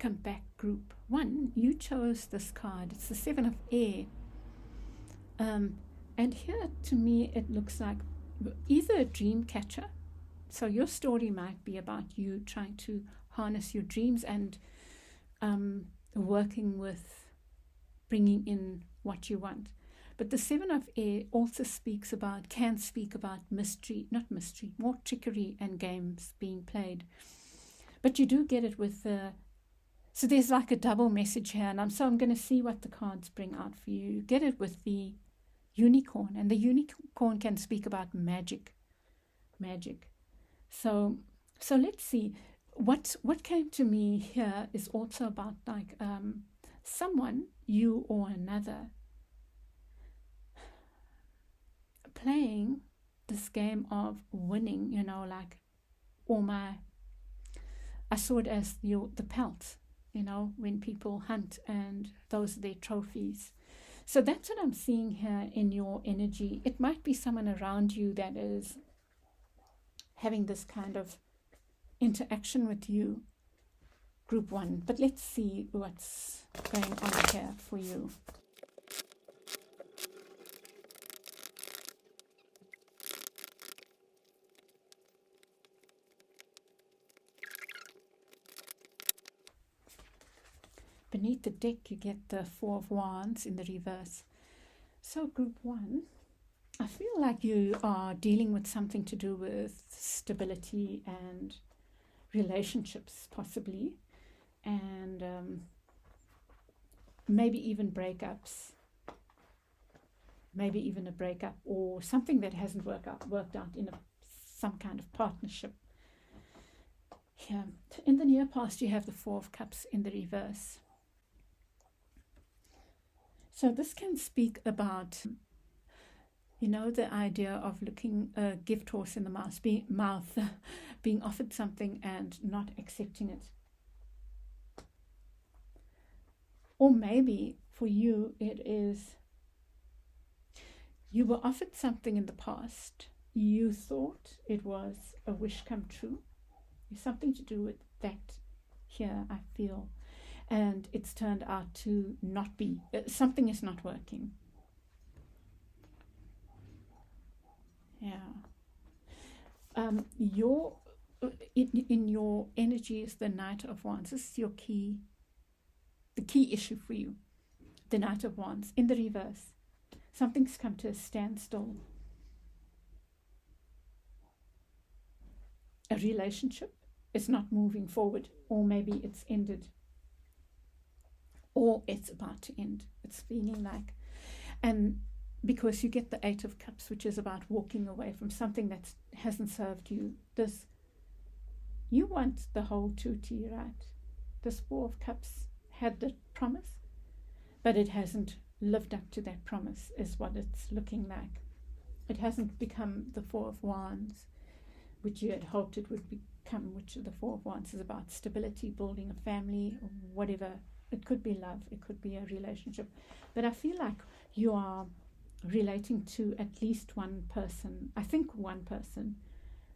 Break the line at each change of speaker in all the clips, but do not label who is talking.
Welcome back, Group 1. You chose this card. It's the 7 of Air. And here, to me, it looks like either a dream catcher. So your story might be about you trying to harness your dreams and working with bringing in what you want. But the 7 of Air also can speak about more trickery and games being played. But you do get it with so there's like a double message here, and I'm going to see what the cards bring out for you. You get it with the unicorn, and the unicorn can speak about magic. So let's see. What came to me here is also about like someone, you or another, playing this game of winning, like I saw it as the pelts, when people hunt and those are their trophies. So that's what I'm seeing here in your energy. It might be someone around you that is having this kind of interaction with you, Group 1. But let's see what's going on here for you. Beneath the deck, you get the 4 of Wands in the reverse. So Group 1, I feel like you are dealing with something to do with stability and relationships, possibly, and maybe even breakups, maybe even a breakup or something that hasn't worked out in some kind of partnership. Here, in the near past, you have the 4 of Cups in the reverse. So this can speak about, the idea of looking a gift horse in the mouth, being offered something and not accepting it. Or maybe for you, it is you were offered something in the past. You thought it was a wish come true. There's something to do with that here, I feel. And it's turned out to not be. Something is not working. Yeah. In your energy is the Knight of Wands. This is the key issue for you. The Knight of Wands in the reverse. Something's come to a standstill. A relationship is not moving forward, or maybe it's ended. Or it's about to end. It's feeling like, and because you get the 8 of Cups, which is about walking away from something that hasn't served you. You want the whole tutti, right? This 4 of Cups had the promise, but it hasn't lived up to that promise, is what it's looking like. It hasn't become the 4 of Wands, which you had hoped it would become, which the 4 of Wands is about stability, building a family, or whatever. It could be love, it could be a relationship. But I feel like you are relating to at least one person. I think one person,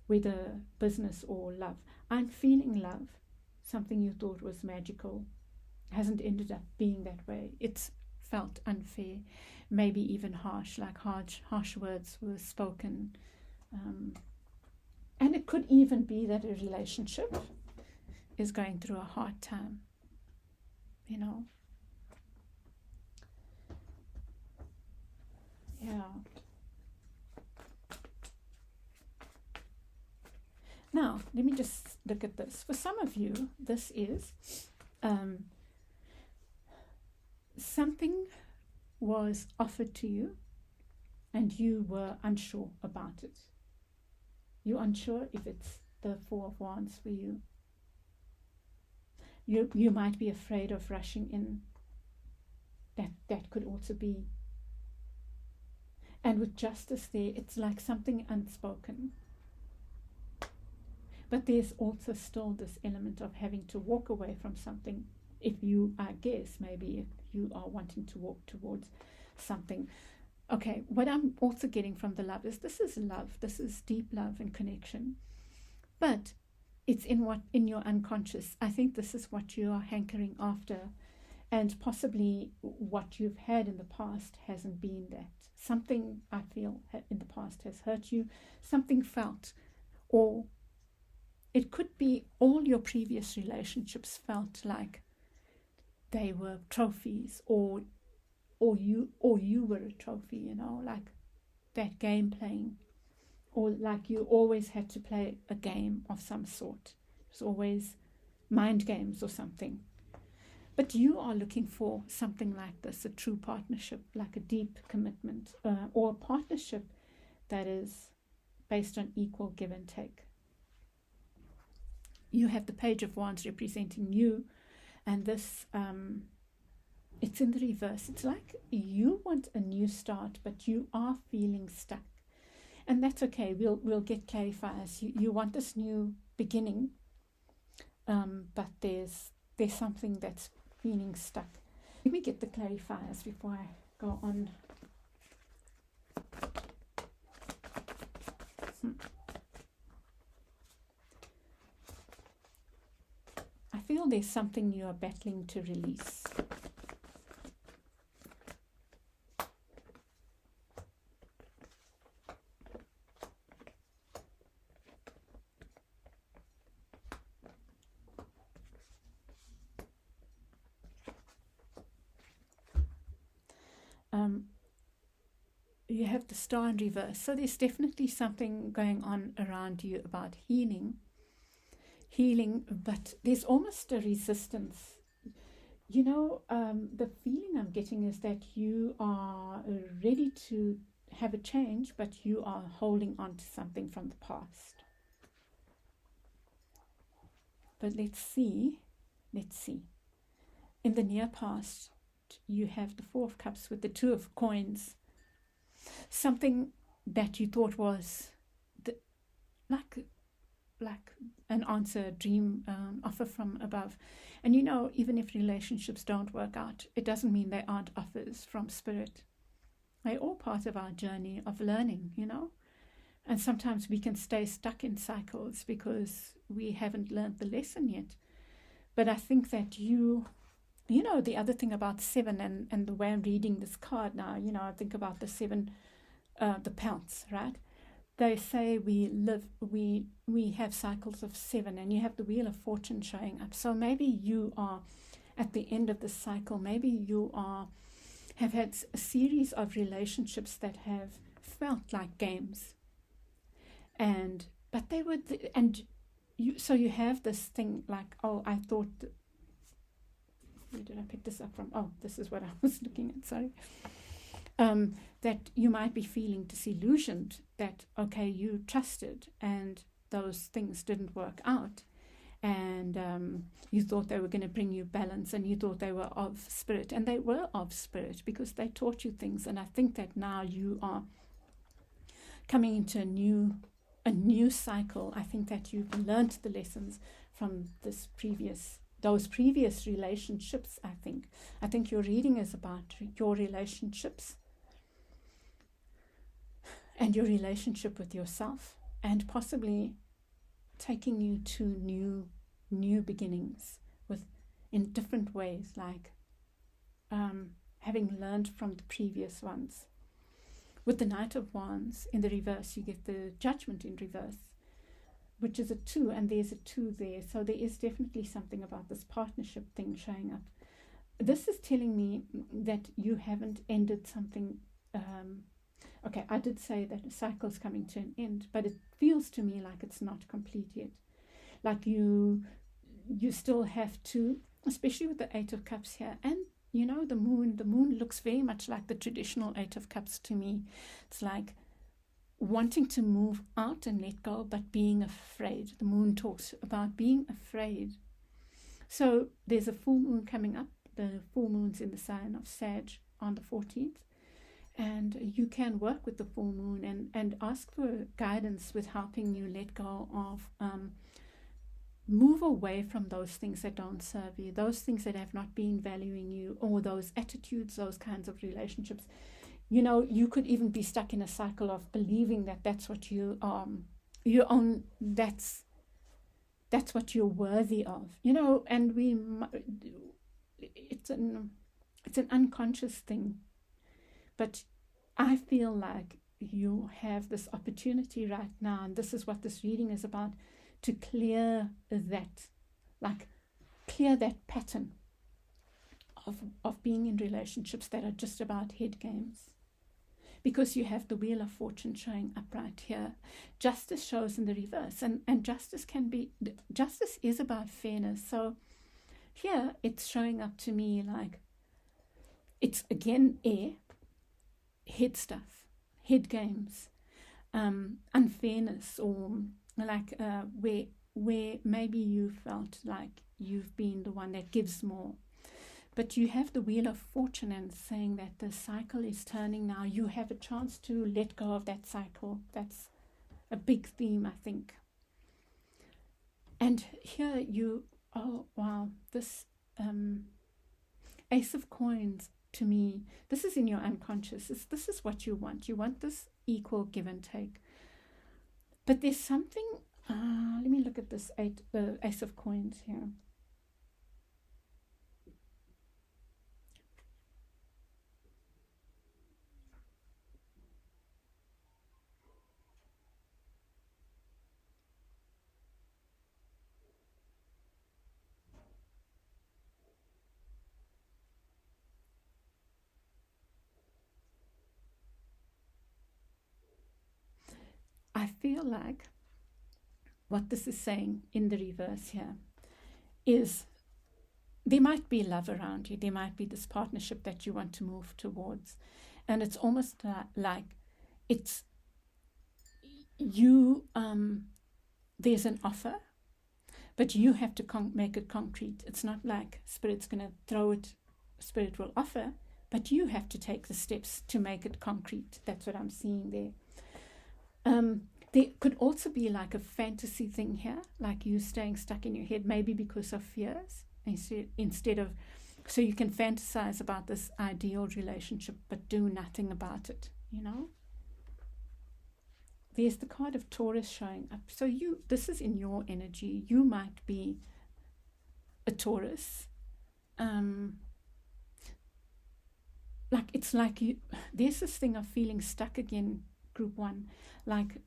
whether business or love. I'm feeling love, something you thought was magical, hasn't ended up being that way. It's felt unfair, maybe even harsh, like harsh words were spoken. And it could even be that a relationship is going through a hard time. Yeah. Now, let me just look at this. For some of you, this is something was offered to you and you were unsure about it. You're unsure if it's the 4 of Wands for you. You might be afraid of rushing in. That could also be. And with justice there, it's like something unspoken. But there's also still this element of having to walk away from something. If you, I guess, maybe if you are wanting to walk towards something. Okay, what I'm also getting from the love is this is love. This is deep love and connection. But it's in your unconscious. I think this is what you are hankering after, and possibly what you've had in the past hasn't been that. Something, I feel, in the past has hurt you, something felt, or it could be all your previous relationships felt like they were trophies, or you were a trophy, you know, like that game playing, or like you always had to play a game of some sort. It was always mind games or something. But you are looking for something like this, a true partnership, like a deep commitment, or a partnership that is based on equal give and take. You have the Page of Wands representing you, and this, it's in the reverse. It's like you want a new start, but you are feeling stuck. And that's okay. We'll get clarifiers. You want this new beginning, but there's something that's feeling stuck. Let me get the clarifiers before I go on. I feel there's something you are battling to release. You have the Star in reverse. So there's definitely something going on around you about healing, but there's almost a resistance. You know, the feeling I'm getting is that you are ready to have a change, but you are holding on to something from the past. But let's see. In the near past, you have the Four of Cups with the Two of Coins. Something that you thought was like an answer, a dream, offer from above. And you know, even if relationships don't work out, it doesn't mean they aren't offers from Spirit. They're all part of our journey of learning, you know. And sometimes we can stay stuck in cycles because we haven't learned the lesson yet. But I think that you know, the other thing about 7 and the way I'm reading this card now, you know, I think about the 7, the Pelts, right? They say we have cycles of 7, and you have the Wheel of Fortune showing up. So maybe you are at the end of the cycle. Maybe you have had a series of relationships that have felt like games, but they were, so you have this thing like, oh, I thought. Where did I pick this up from? Oh, this is what I was looking at, sorry. That you might be feeling disillusioned, that, okay, you trusted and those things didn't work out. And you thought they were going to bring you balance, and you thought they were of Spirit. And they were of Spirit because they taught you things. And I think that now you are coming into a new cycle. I think that you've learned the lessons from those previous relationships. I think your reading is about your relationships and your relationship with yourself, and possibly taking you to new beginnings in different ways, like having learned from the previous ones. With the Knight of Wands in the reverse, you get the Judgment in reverse, which is a 2, and there's a 2 there. So there is definitely something about this partnership thing showing up. This is telling me that you haven't ended something. Okay, I did say that a cycle's coming to an end, but it feels to me like it's not complete yet. Like you still have to, especially with the 8 of Cups here, and you know, the moon looks very much like the traditional 8 of Cups to me. It's like wanting to move out and let go, but being afraid. The moon talks about being afraid. So there's a full moon coming up. The full moon's in the sign of Sag on the 14th. And you can work with the full moon and ask for guidance with helping you let go of, move away from those things that don't serve you, those things that have not been valuing you, or those attitudes, those kinds of relationships. You know, you could even be stuck in a cycle of believing that that's what you own. That's that's what you're worthy of, and it's an unconscious thing, but I feel like you have this opportunity right now, and this is what this reading is about, to clear that pattern of being in relationships that are just about head games. Because you have the Wheel of Fortune showing up right here. Justice shows in the reverse, and justice is about fairness. So here it's showing up to me like it's again air, head stuff, head games, unfairness, or like where maybe you felt like you've been the one that gives more. But you have the Wheel of Fortune and saying that the cycle is turning now. You have a chance to let go of that cycle. That's a big theme, I think. And here oh wow, this Ace of Coins, to me, this is in your unconscious. This is what you want. You want this equal give and take. But there's something, let me look at this Ace of Coins here. I feel like what this is saying in the reverse here is there might be love around you. There might be this partnership that you want to move towards. And it's almost like it's you, there's an offer, but you have to make it concrete. It's not like Spirit's going to throw it, Spirit will offer, but you have to take the steps to make it concrete. That's what I'm seeing there. There could also be like a fantasy thing here, like you staying stuck in your head, maybe because of fears, instead of, so you can fantasize about this ideal relationship, but do nothing about it, There's the card of Taurus showing up. So this is in your energy. You might be a Taurus. It's like there's this thing of feeling stuck again, group one. Like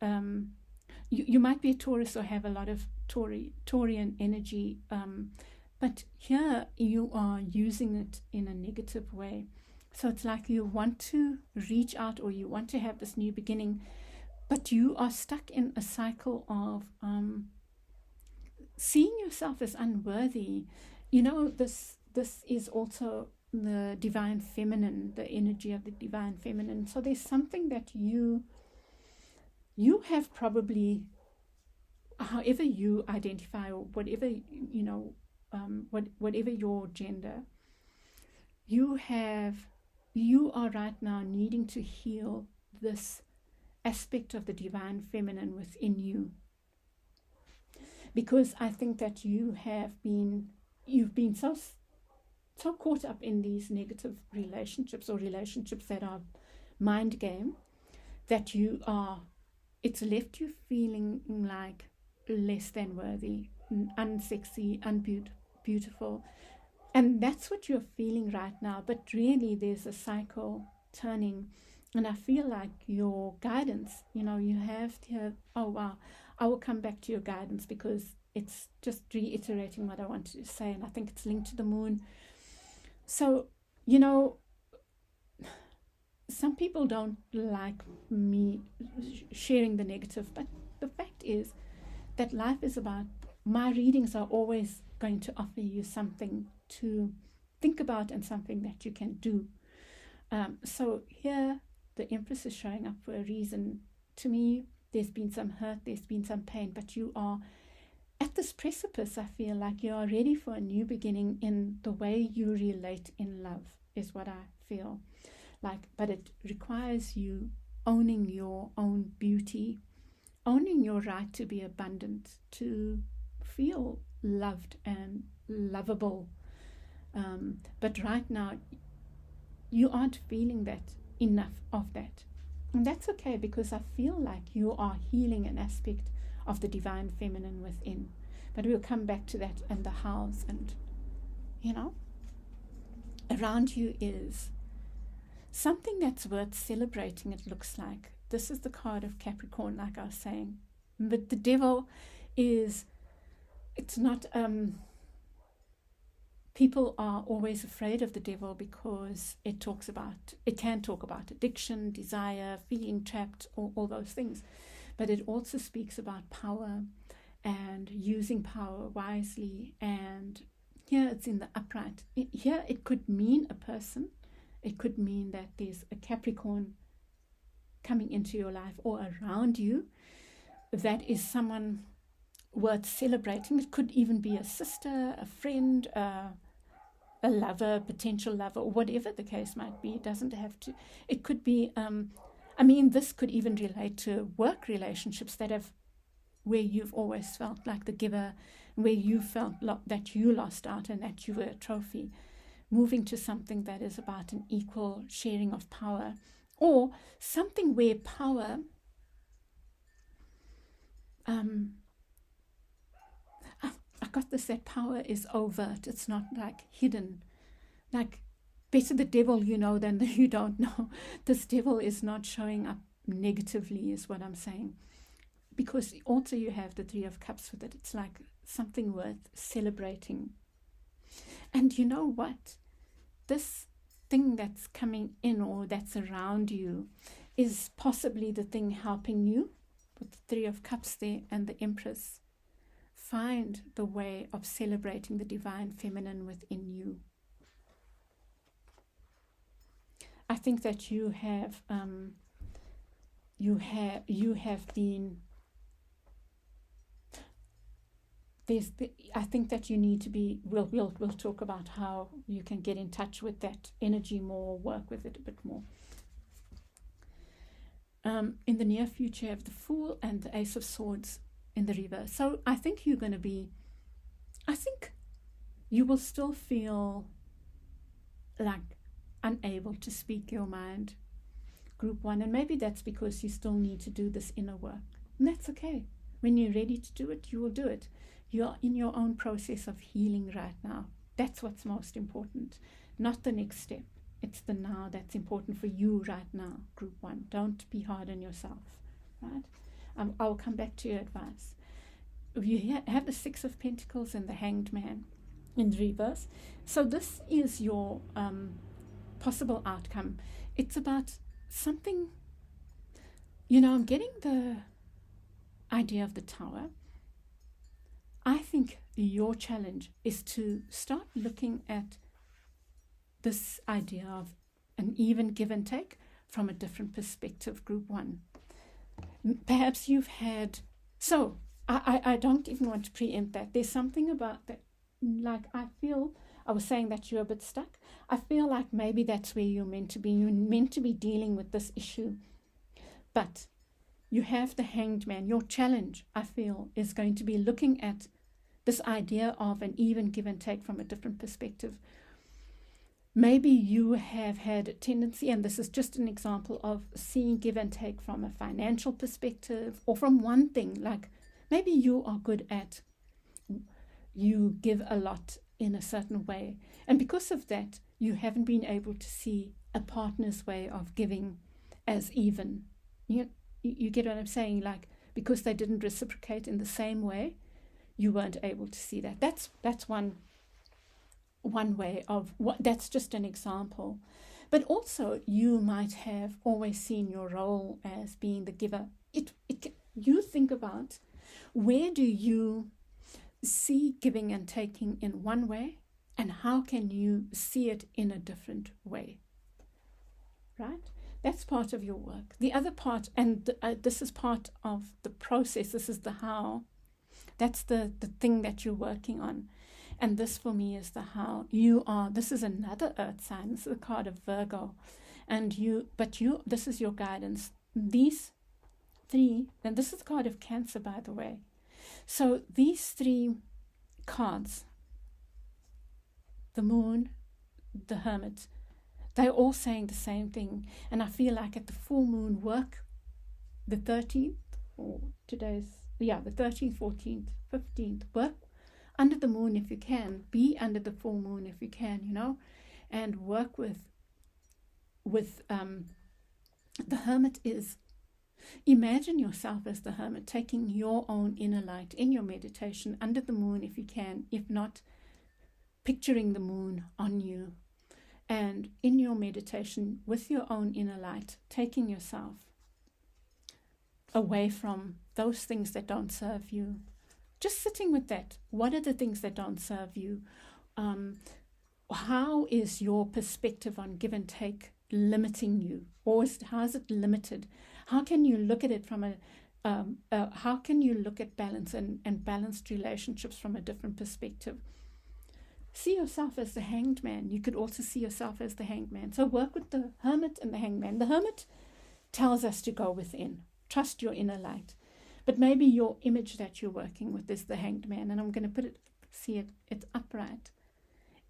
you might be a Taurus or have a lot of Taurian energy, but here you are using it in a negative way. So it's like you want to reach out or you want to have this new beginning, but you are stuck in a cycle of seeing yourself as unworthy. This is also the divine feminine, the energy of the divine feminine. So there's something that you have probably, however you identify or whatever, whatever your gender, you are right now needing to heal this aspect of the divine feminine within you. Because I think that you've been so caught up in these negative relationships or relationships that are mind game that it's left you feeling like less than worthy, unsexy, unbeautiful. And that's what you're feeling right now. But really, there's a cycle turning. And I feel like your guidance, you have to, oh, wow, I will come back to your guidance because it's just reiterating what I wanted to say. And I think it's linked to the moon. So, some people don't like me sharing the negative, but the fact is that life is about, my readings are always going to offer you something to think about and something that you can do. So here, the Empress is showing up for a reason. To me, there's been some hurt, there's been some pain, but you are at this precipice. I feel like you are ready for a new beginning in the way you relate in love, is what I feel like. But it requires you owning your own beauty, owning your right to be abundant, to feel loved and lovable. But right now, you aren't feeling that enough of that. And that's okay, because I feel like you are healing an aspect of the divine feminine within. But we'll come back to that and the hows. And, around you is something that's worth celebrating, it looks like. This is the card of Capricorn, like I was saying. But the devil it's not, people are always afraid of the devil because it can talk about addiction, desire, feeling trapped, all those things. But it also speaks about power and using power wisely. And here it's in the upright. Here it could mean a person. It could mean that there's a Capricorn coming into your life or around you that is someone worth celebrating. It could even be a sister, a friend, a lover, potential lover, or whatever the case might be. It doesn't have to. It could be, this could even relate to work relationships where you've always felt like the giver, where you felt that you lost out and that you were a trophy. Moving to something that is about an equal sharing of power, or something where power, I got this, that power is overt. It's not like hidden. Like, better the devil you know than the you don't know. This devil is not showing up negatively, is what I'm saying. Because also you have the Three of Cups with it. It's like something worth celebrating. And you know what? This thing that's coming in or that's around you is possibly the thing helping you, with the Three of Cups there and the Empress. Find the way of celebrating the divine feminine within you. I think that you have been. I think that you need to be. We'll talk about how you can get in touch with that energy more, work with it a bit more. In the near future, you have the Fool and the Ace of Swords in the reverse. So I think you will still feel like unable to speak your mind, Group 1, and maybe that's because you still need to do this inner work, and that's okay. When you're ready to do it, you will do it. You're in your own process of healing right now. That's what's most important, not the next step. It's the now that's important for you right now, Group 1. Don't be hard on yourself, right? I'll come back to your advice. You have the Six of Pentacles and the Hanged Man in reverse. So this is your possible outcome. It's about something, I'm getting the idea of the Tower. I think your challenge is to start looking at this idea of an even give and take from a different perspective, Group 1. Perhaps you've had, so I don't even want to preempt that. There's something about that, like I was saying that you're a bit stuck. I feel like maybe that's where you're meant to be. You're meant to be dealing with this issue. But you have the Hanged Man. Your challenge, I feel, is going to be looking at this idea of an even give and take from a different perspective. Maybe you have had a tendency, and this is just an example of seeing give and take from a financial perspective or from one thing. Like maybe you are good at, you give a lot in a certain way. And because of that, you haven't been able to see a partner's way of giving as even. You get what I'm saying? Like because they didn't reciprocate in the same way, you weren't able to see that. That's one way of what. That's just an example. But also you might have always seen your role as being the giver. You think about, where do you see giving and taking in one way, and how can you see it in a different way, right? That's part of your work. The other part, and this is part of the process, this is the how, that's the thing that you're working on. And this for me is the how. This is another earth sign. This is the card of Virgo. This is your guidance. These three, and this is the card of Cancer, by the way. So these three cards, the Moon, the Hermit, they're all saying the same thing. And I feel like at the full moon work, the 13th, or the 13th, 14th, 15th, work under the moon if you can, be under the full moon if you can, you know, and work with the hermit is, imagine yourself as the hermit, taking your own inner light in your meditation under the moon if you can, if not, picturing the moon on you, and in your meditation with your own inner light, taking yourself away from those things that don't serve you. Just sitting with that. What are the things that don't serve you? How is your perspective on give and take limiting you? Or how is it limited? How can you look at it from how can you look at balance and balanced relationships from a different perspective? See yourself as the hanged man. You could also see yourself as the hanged man. So work with the hermit and the hanged man. The hermit tells us to go within. Trust your inner light. But maybe your image that you're working with is the hanged man. And I'm going to put it, see it, it's upright.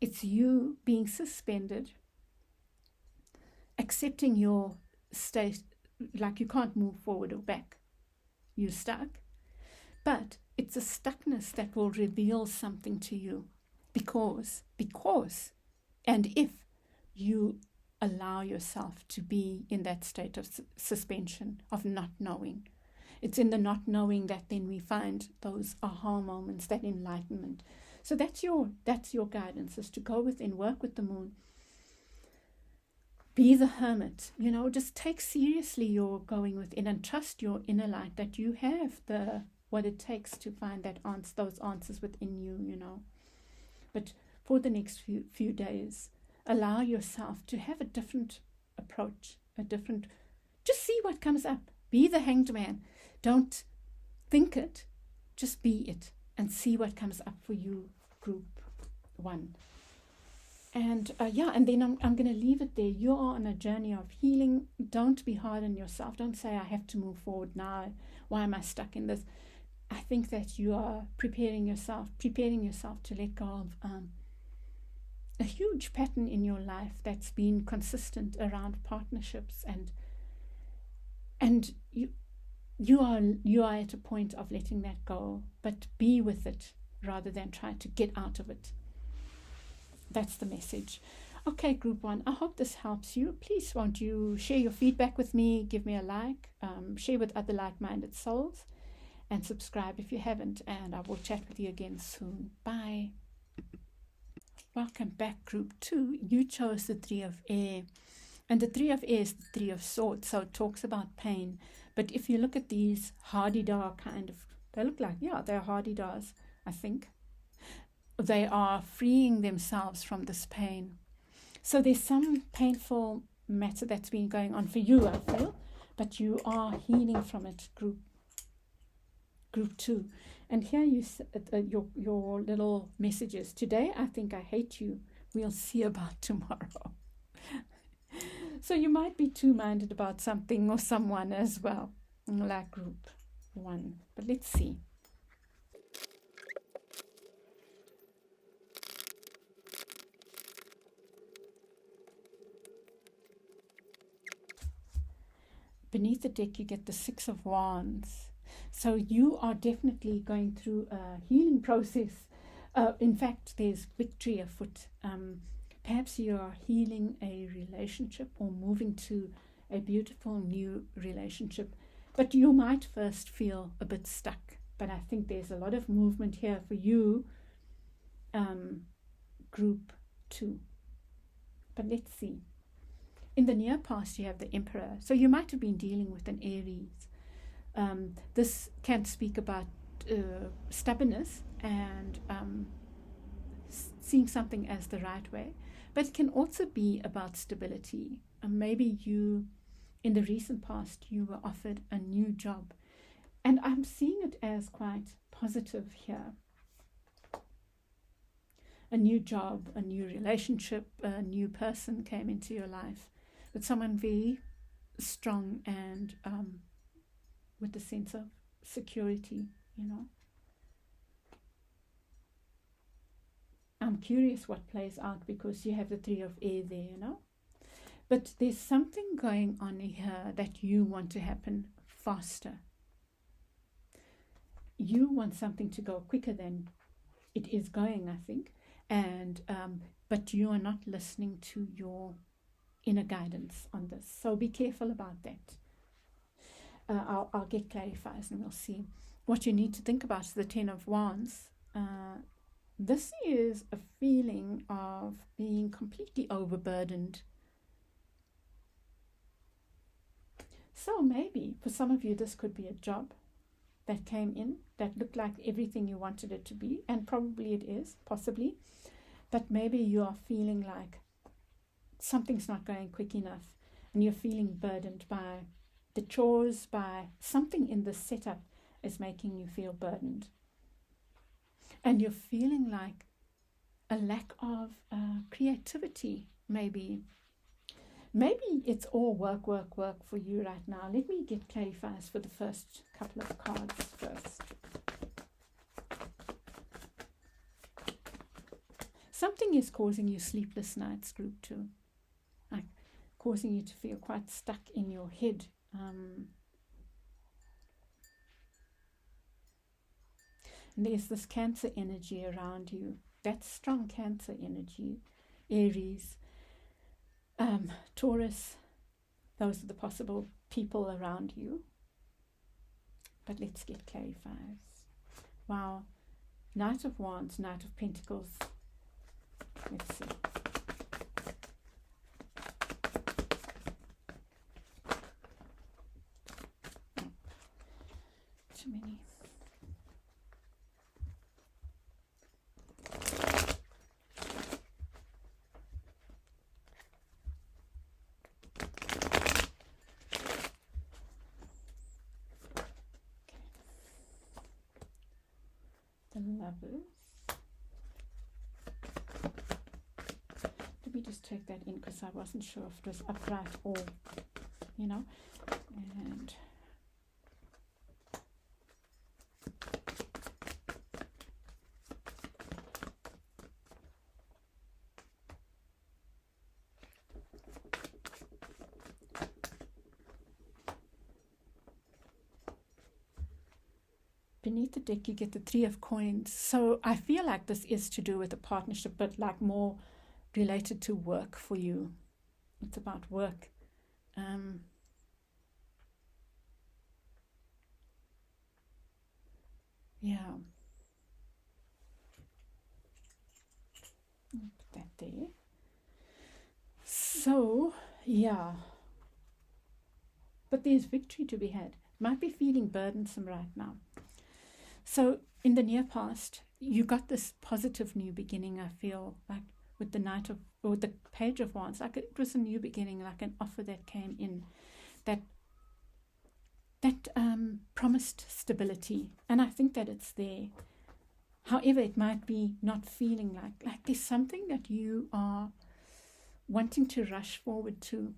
It's you being suspended, accepting your state, like you can't move forward or back. You're stuck. But it's a stuckness that will reveal something to you. Because, and if you allow yourself to be in that state of suspension, of not knowing. It's in the not knowing that then we find those aha moments, that enlightenment. So that's your guidance, is to go within, work with the moon. Be the hermit, you know, just take seriously your going within and trust your inner light that you have what it takes to find those answers within you, you know. But for the next few days, allow yourself to have a different approach, just see what comes up. Be the hanged man. Don't think it, just be it and see what comes up for you, group 1. And and then I'm going to leave it there. You are on a journey of healing. Don't be hard on yourself. Don't say, I have to move forward now. Why am I stuck in this? I think that you are preparing yourself to let go of a huge pattern in your life that's been consistent around partnerships, and you are at a point of letting that go, but be with it rather than try to get out of it. That's the message. Okay, group 1, I hope this helps you. Please won't you share your feedback with me, give me a like, share with other like-minded souls, and subscribe if you haven't, and I will chat with you again soon. Bye. Welcome back, group 2. You chose the 3 of air, and the 3 of air is the 3 of swords, so it talks about pain. But if you look at these hardy-dar kind of, they look like, they're hardy-dars, I think. They are freeing themselves from this pain. So there's some painful matter that's been going on for you, I feel, but you are healing from it, group 2. And here your little messages. Today, I think I hate you. We'll see about tomorrow. So you might be two-minded about something or someone as well, like group 1. But let's see. Beneath the deck, you get the 6 of Wands. So you are definitely going through a healing process. In fact, there's victory afoot. Perhaps you are healing a relationship or moving to a beautiful new relationship. But you might first feel a bit stuck. But I think there's a lot of movement here for you, group 2. But let's see. In the near past, you have the Emperor. So you might have been dealing with an Aries. This can speak about stubbornness and seeing something as the right way. But it can also be about stability. Maybe you, in the recent past, you were offered a new job. And I'm seeing it as quite positive here. A new job, a new relationship, a new person came into your life. With someone very strong and with a sense of security, you know. I'm curious what plays out because you have the 3 of air there, you know. But there's something going on here that you want to happen faster. You want something to go quicker than it is going, I think, and but you are not listening to your inner guidance on this. So be careful about that. I'll get clarifiers and we'll see. What you need to think about is the Ten of Wands. This is a feeling of being completely overburdened. So maybe for some of you, this could be a job that came in that looked like everything you wanted it to be, and probably it is, possibly. But maybe you are feeling like something's not going quick enough, and you're feeling burdened by the chores, by something in the setup is making you feel burdened. And you're feeling like a lack of creativity, maybe. Maybe it's all work, work, work for you right now. Let me get clarifiers for the first couple of cards first. Something is causing you sleepless nights, group 2. Like causing you to feel quite stuck in your head. And there's this Cancer energy around you. That's strong Cancer energy. Aries, Taurus, those are the possible people around you. But let's get clarifiers. Wow. Knight of Wands, Knight of Pentacles. Let's see. Oh, too many. Lovers. Let me just take that in because I wasn't sure if it was upright or, you know, and beneath the deck you get the Three of Coins. So I feel like this is to do with a partnership, but like more related to work for you. It's about work. Yeah. Put that there. So, yeah. But there's victory to be had. Might be feeling burdensome right now. So in the near past, you got this positive new beginning, I feel like, with the Knight of, or the Page of Wands. Like it was a new beginning, like an offer that came in that promised stability. And I think that it's there. However, it might be not feeling like there's something that you are wanting to rush forward to.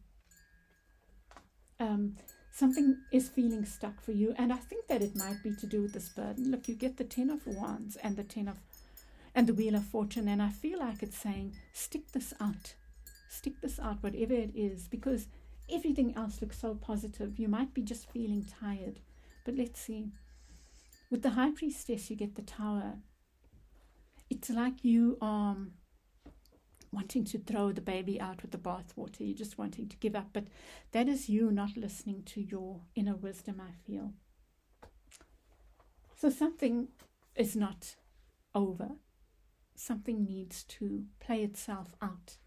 Something is feeling stuck for you, and I think that it might be to do with this burden. Look, you get the Ten of Wands and the Wheel of Fortune, and I feel like it's saying, stick this out, whatever it is, because everything else looks so positive. You might be just feeling tired, but let's see. With the High Priestess, you get the Tower. It's like you are wanting to throw the baby out with the bathwater. You're just wanting to give up, but that is you not listening to your inner wisdom, I feel. So something is not over. Something needs to play itself out.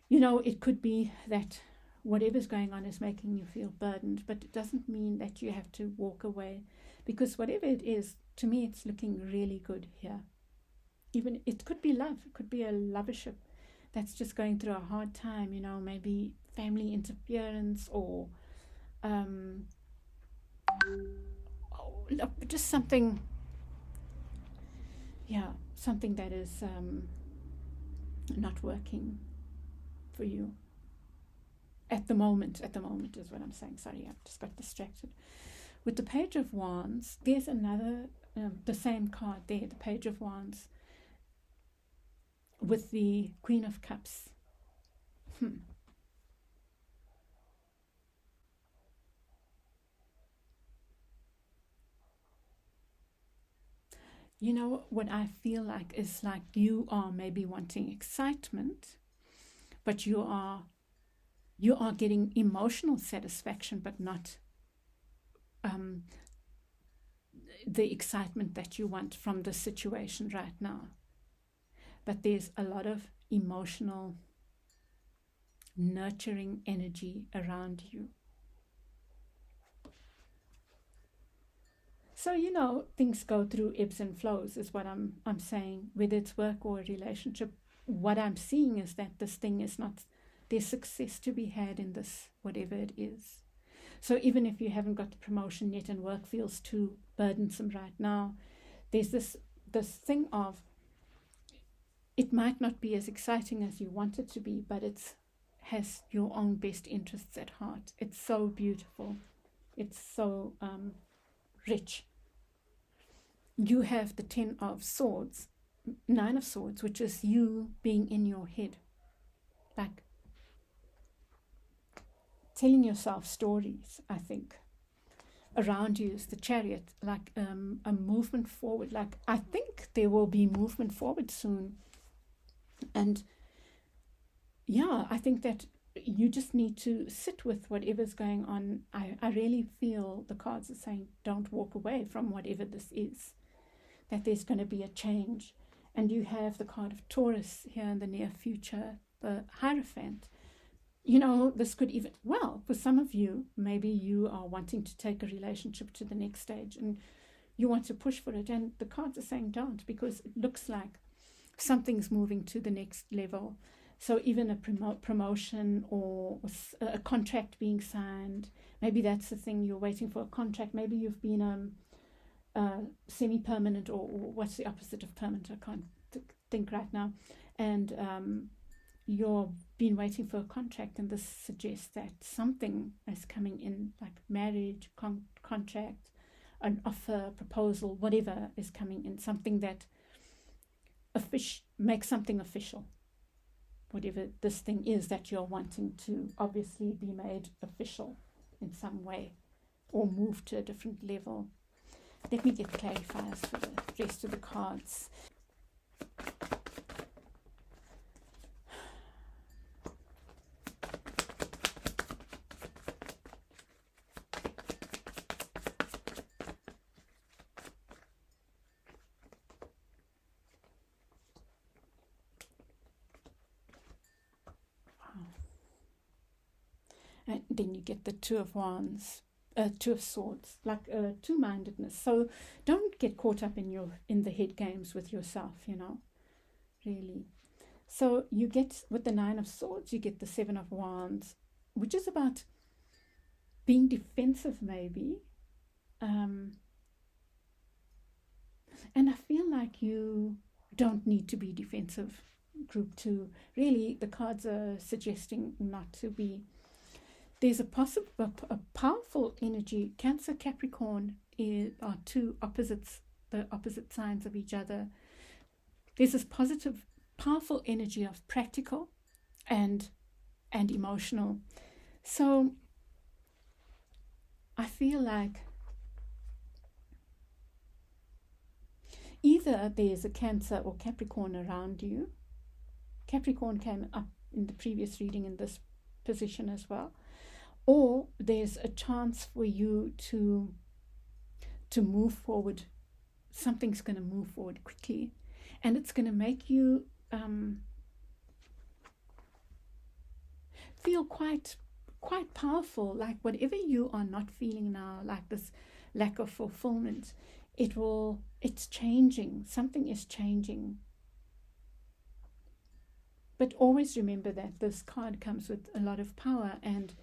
You know, it could be that whatever's going on is making you feel burdened, but it doesn't mean that you have to walk away, because whatever it is, to me, it's looking really good here. Even it could be love, it could be a lovership that's just going through a hard time, you know, maybe family interference or just something, something that is not working for you at the moment is what I'm saying. Sorry, I've just got distracted. With the Page of Wands, there's another, the same card there, the Page of Wands, with the Queen of Cups. you know, what I feel like is like you are maybe wanting excitement, but you are getting emotional satisfaction, but not um, the excitement that you want from the situation right now. But there's a lot of emotional, nurturing energy around you. So, you know, things go through ebbs and flows, is what I'm saying, whether it's work or a relationship. What I'm seeing is that this thing is not, there's success to be had in this, whatever it is. So even if you haven't got the promotion yet and work feels too burdensome right now, there's this thing of, it might not be as exciting as you want it to be, but it has your own best interests at heart. It's so beautiful. It's so rich. You have the 10 of swords, 9 of swords, which is you being in your head, like telling yourself stories. I think around you is the Chariot, like a movement forward. Like, I think there will be movement forward soon. And yeah, I think that you just need to sit with whatever's going on. I really feel the cards are saying, don't walk away from whatever this is, that there's going to be a change. And you have the card of Taurus here in the near future, the Hierophant. You know, this could even, well, for some of you, maybe you are wanting to take a relationship to the next stage and you want to push for it. And the cards are saying don't, because it looks like something's moving to the next level. So even a promotion or a contract being signed, maybe that's the thing, you're waiting for a contract. Maybe you've been semi-permanent, or what's the opposite of permanent? I can't think right now. And you've been waiting for a contract, and this suggests that something is coming in, like marriage, contract, an offer, proposal, whatever is coming in, something that makes something official. Whatever this thing is that you're wanting to obviously be made official in some way or move to a different level. Let me get clarifiers for the rest of the cards. And then you get the Two of Wands, Two of Swords, like two-mindedness. So don't get caught up in the head games with yourself, you know, really. So you get, with the Nine of Swords, you get the Seven of Wands, which is about being defensive, maybe. And I feel like you don't need to be defensive, group 2. Really, the cards are suggesting not to be. There's a powerful energy. Cancer, Capricorn are two opposites, the opposite signs of each other. There's this positive, powerful energy of practical and emotional. So I feel like either there's a Cancer or Capricorn around you. Capricorn came up in the previous reading in this position as well. Or there's a chance for you to move forward. Something's going to move forward quickly, and it's going to make you feel quite powerful. Like whatever you are not feeling now, like this lack of fulfillment, it's changing. Something is changing. But always remember that this card comes with a lot of power, and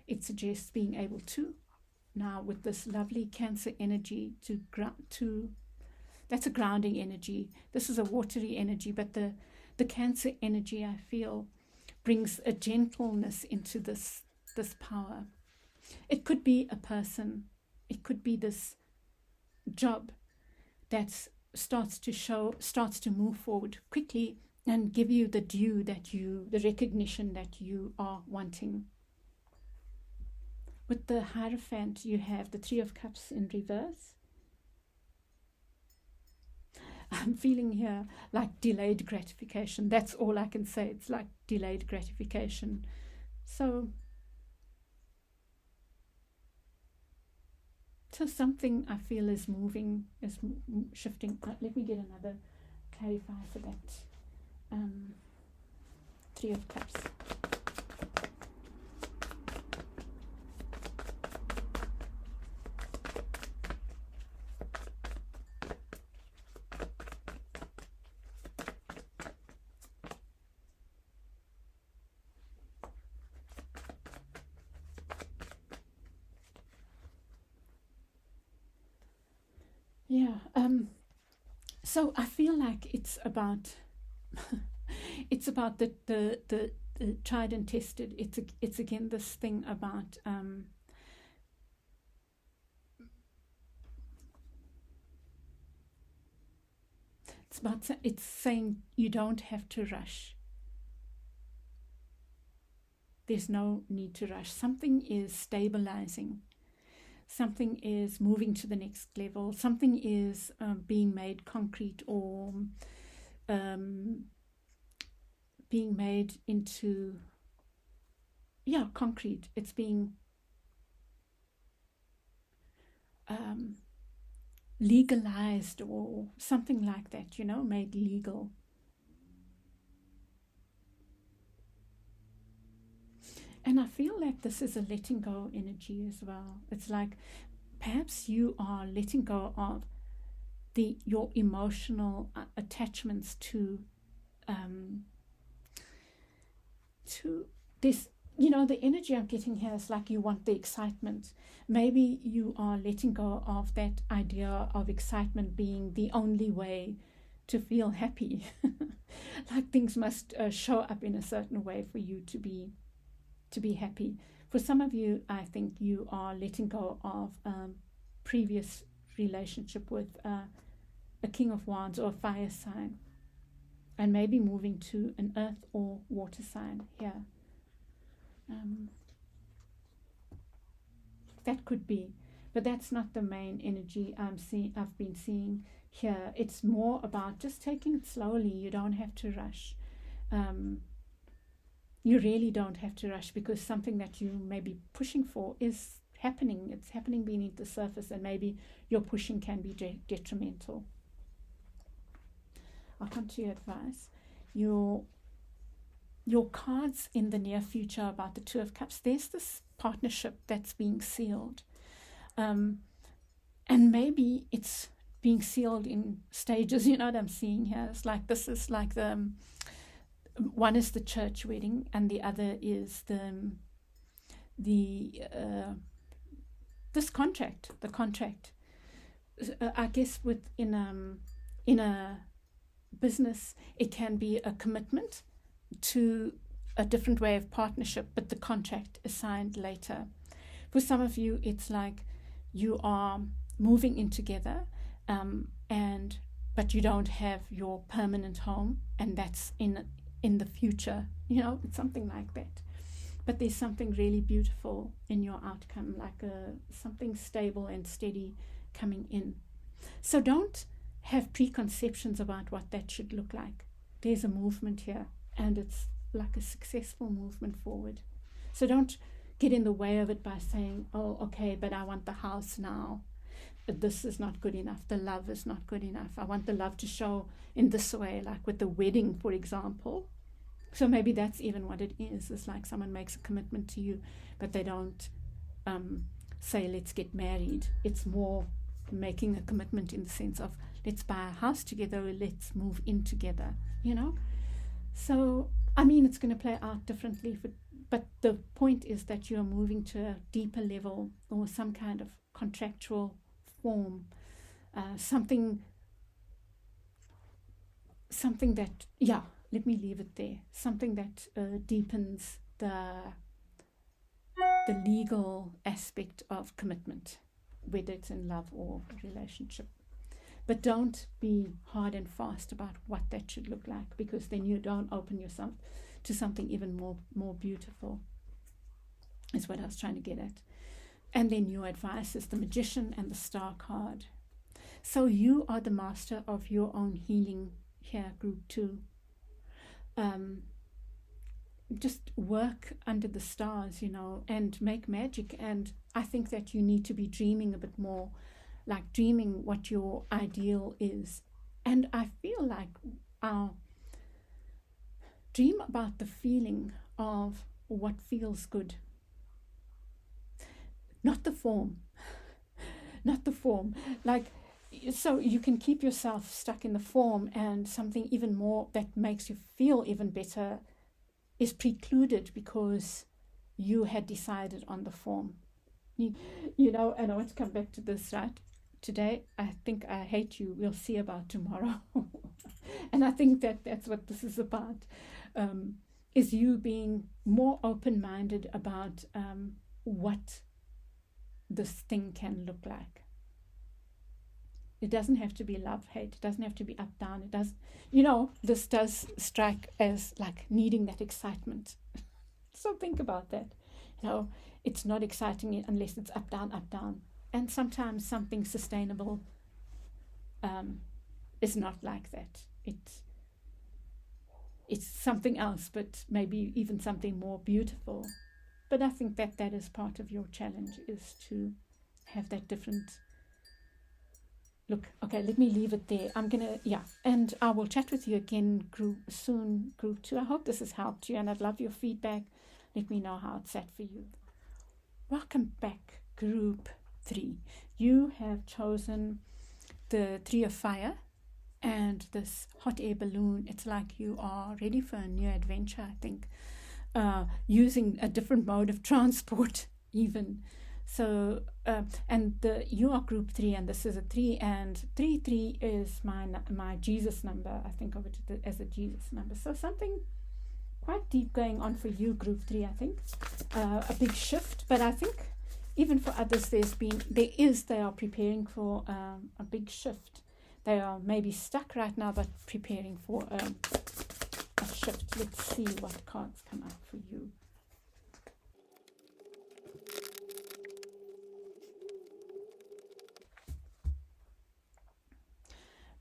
it suggests being able to, now with this lovely Cancer energy, that's a grounding energy. This is a watery energy, but the Cancer energy, I feel, brings a gentleness into this power. It could be a person. It could be this job that starts to move forward quickly and give you the due the recognition that you are wanting. With the Hierophant, you have the Three of Cups in reverse. I'm feeling here like delayed gratification. That's all I can say. It's like delayed gratification. So something I feel is moving, is shifting. Let me get another clarifier for that. Three of Cups. Yeah. So I feel like it's about it's about the tried and tested. It's again this thing about it's saying you don't have to rush. There's no need to rush. Something is stabilizing. Something is moving to the next level. Something is being made concrete or being made into, concrete. It's being legalized or something like that, made legal. And I feel like this is a letting go energy as well. It's like perhaps you are letting go of your emotional attachments to this. The energy I'm getting here is like you want the excitement. Maybe you are letting go of that idea of excitement being the only way to feel happy. Like things must show up in a certain way for you to be happy. For some of you, I think you are letting go of previous relationship with a King of Wands or a fire sign, and maybe moving to an earth or water sign here. That could be, but that's not the main energy I've been seeing here. It's more about just taking it slowly. You don't have to rush. You really don't have to rush, because something that you may be pushing for is happening. It's happening beneath the surface, and maybe your pushing can be detrimental. I'll come to your advice. Your cards in the near future about the Two of Cups, there's this partnership that's being sealed. And maybe it's being sealed in stages. You know what I'm seeing here? It's like this is like one is the church wedding, and the other is this contract. The contract. I guess in a business, it can be a commitment to a different way of partnership, but the contract is signed later. For some of you, it's like you are moving in together, but you don't have your permanent home, and that's in the future. It's something like that. But there's something really beautiful in your outcome, like something stable and steady coming in. So don't have preconceptions about what that should look like. There's a movement here, and it's like a successful movement forward. So don't get in the way of it by saying, oh, okay, but I want the house now. But this is not good enough. The love is not good enough. I want the love to show in this way, like with the wedding, for example. So maybe that's even what it is. It's like someone makes a commitment to you, but they don't say, let's get married. It's more making a commitment in the sense of, let's buy a house together, or let's move in together, So, it's going to play out differently, but the point is that you're moving to a deeper level, or some kind of contractual form, something that, let me leave it there, something that deepens the legal aspect of commitment, whether it's in love or relationship. But don't be hard and fast about what that should look like, because then you don't open yourself to something even more beautiful, is what I was trying to get at. And then your advice is the Magician and the Star card. So you are the master of your own healing here, group 2. Just work under the stars, and make magic. And I think that you need to be dreaming a bit more, like dreaming what your ideal is. And I feel like dream about the feeling of what feels good, not the form. Not the form. Like, so you can keep yourself stuck in the form, and something even more that makes you feel even better is precluded because you had decided on the form. And I want to come back to this, right? Today, I think I hate you. We'll see about tomorrow. And I think that that's what this is about, is you being more open-minded about what this thing can look like. It doesn't have to be love, hate. It doesn't have to be up, down. It does, this does strike as like needing that excitement. So think about that. It's not exciting unless it's up, down, up, down. And sometimes something sustainable is not like that. It's something else, but maybe even something more beautiful. But I think that is part of your challenge, is to have that different look. Okay, let me leave it there. And I will chat with you again soon, group 2. I hope this has helped you, and I'd love your feedback. Let me know how it's sat for you. Welcome back, group 3. You have chosen the 3 of fire and this hot air balloon. It's like you are ready for a new adventure, I think. Using a different mode of transport even. So you are group 3, and this is a 3, and 3 is my Jesus number. I think of it as a Jesus number. So something quite deep going on for you, group 3, I think. A big shift, but I think even for others they are preparing for a big shift. They are maybe stuck right now, but preparing for a shift. Let's see what cards come out for you.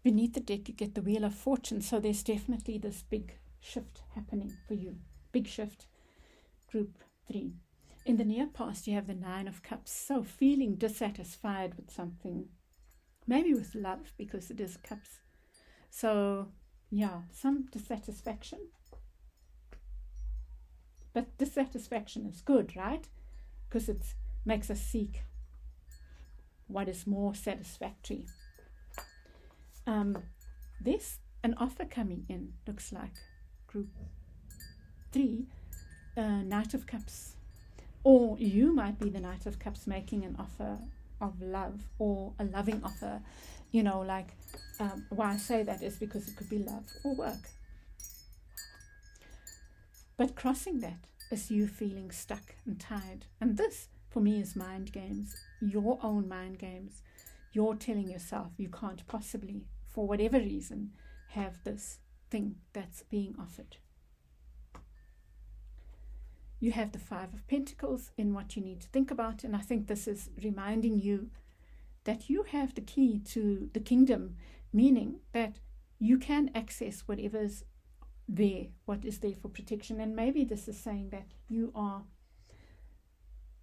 Beneath the deck, you get the Wheel of Fortune. So there's definitely this big shift happening for you. Big shift, group 3. In the near past, you have the 9 of Cups. So feeling dissatisfied with something, maybe with love, because it is Cups. So yeah, some dissatisfaction. But dissatisfaction is good, right? Because it makes us seek what is more satisfactory. There's an offer coming in, looks like, group 3, Knight of Cups. Or you might be the Knight of Cups making an offer of love, or a loving offer. Why I say that is because it could be love or work. But crossing that is you feeling stuck and tired. And this, for me, is mind games, your own mind games. You're telling yourself you can't possibly, for whatever reason, have this thing that's being offered. You have the 5 of Pentacles in what you need to think about. And I think this is reminding you that you have the key to the kingdom, meaning that you can access whatever's there, what is there for protection. And maybe this is saying that you are,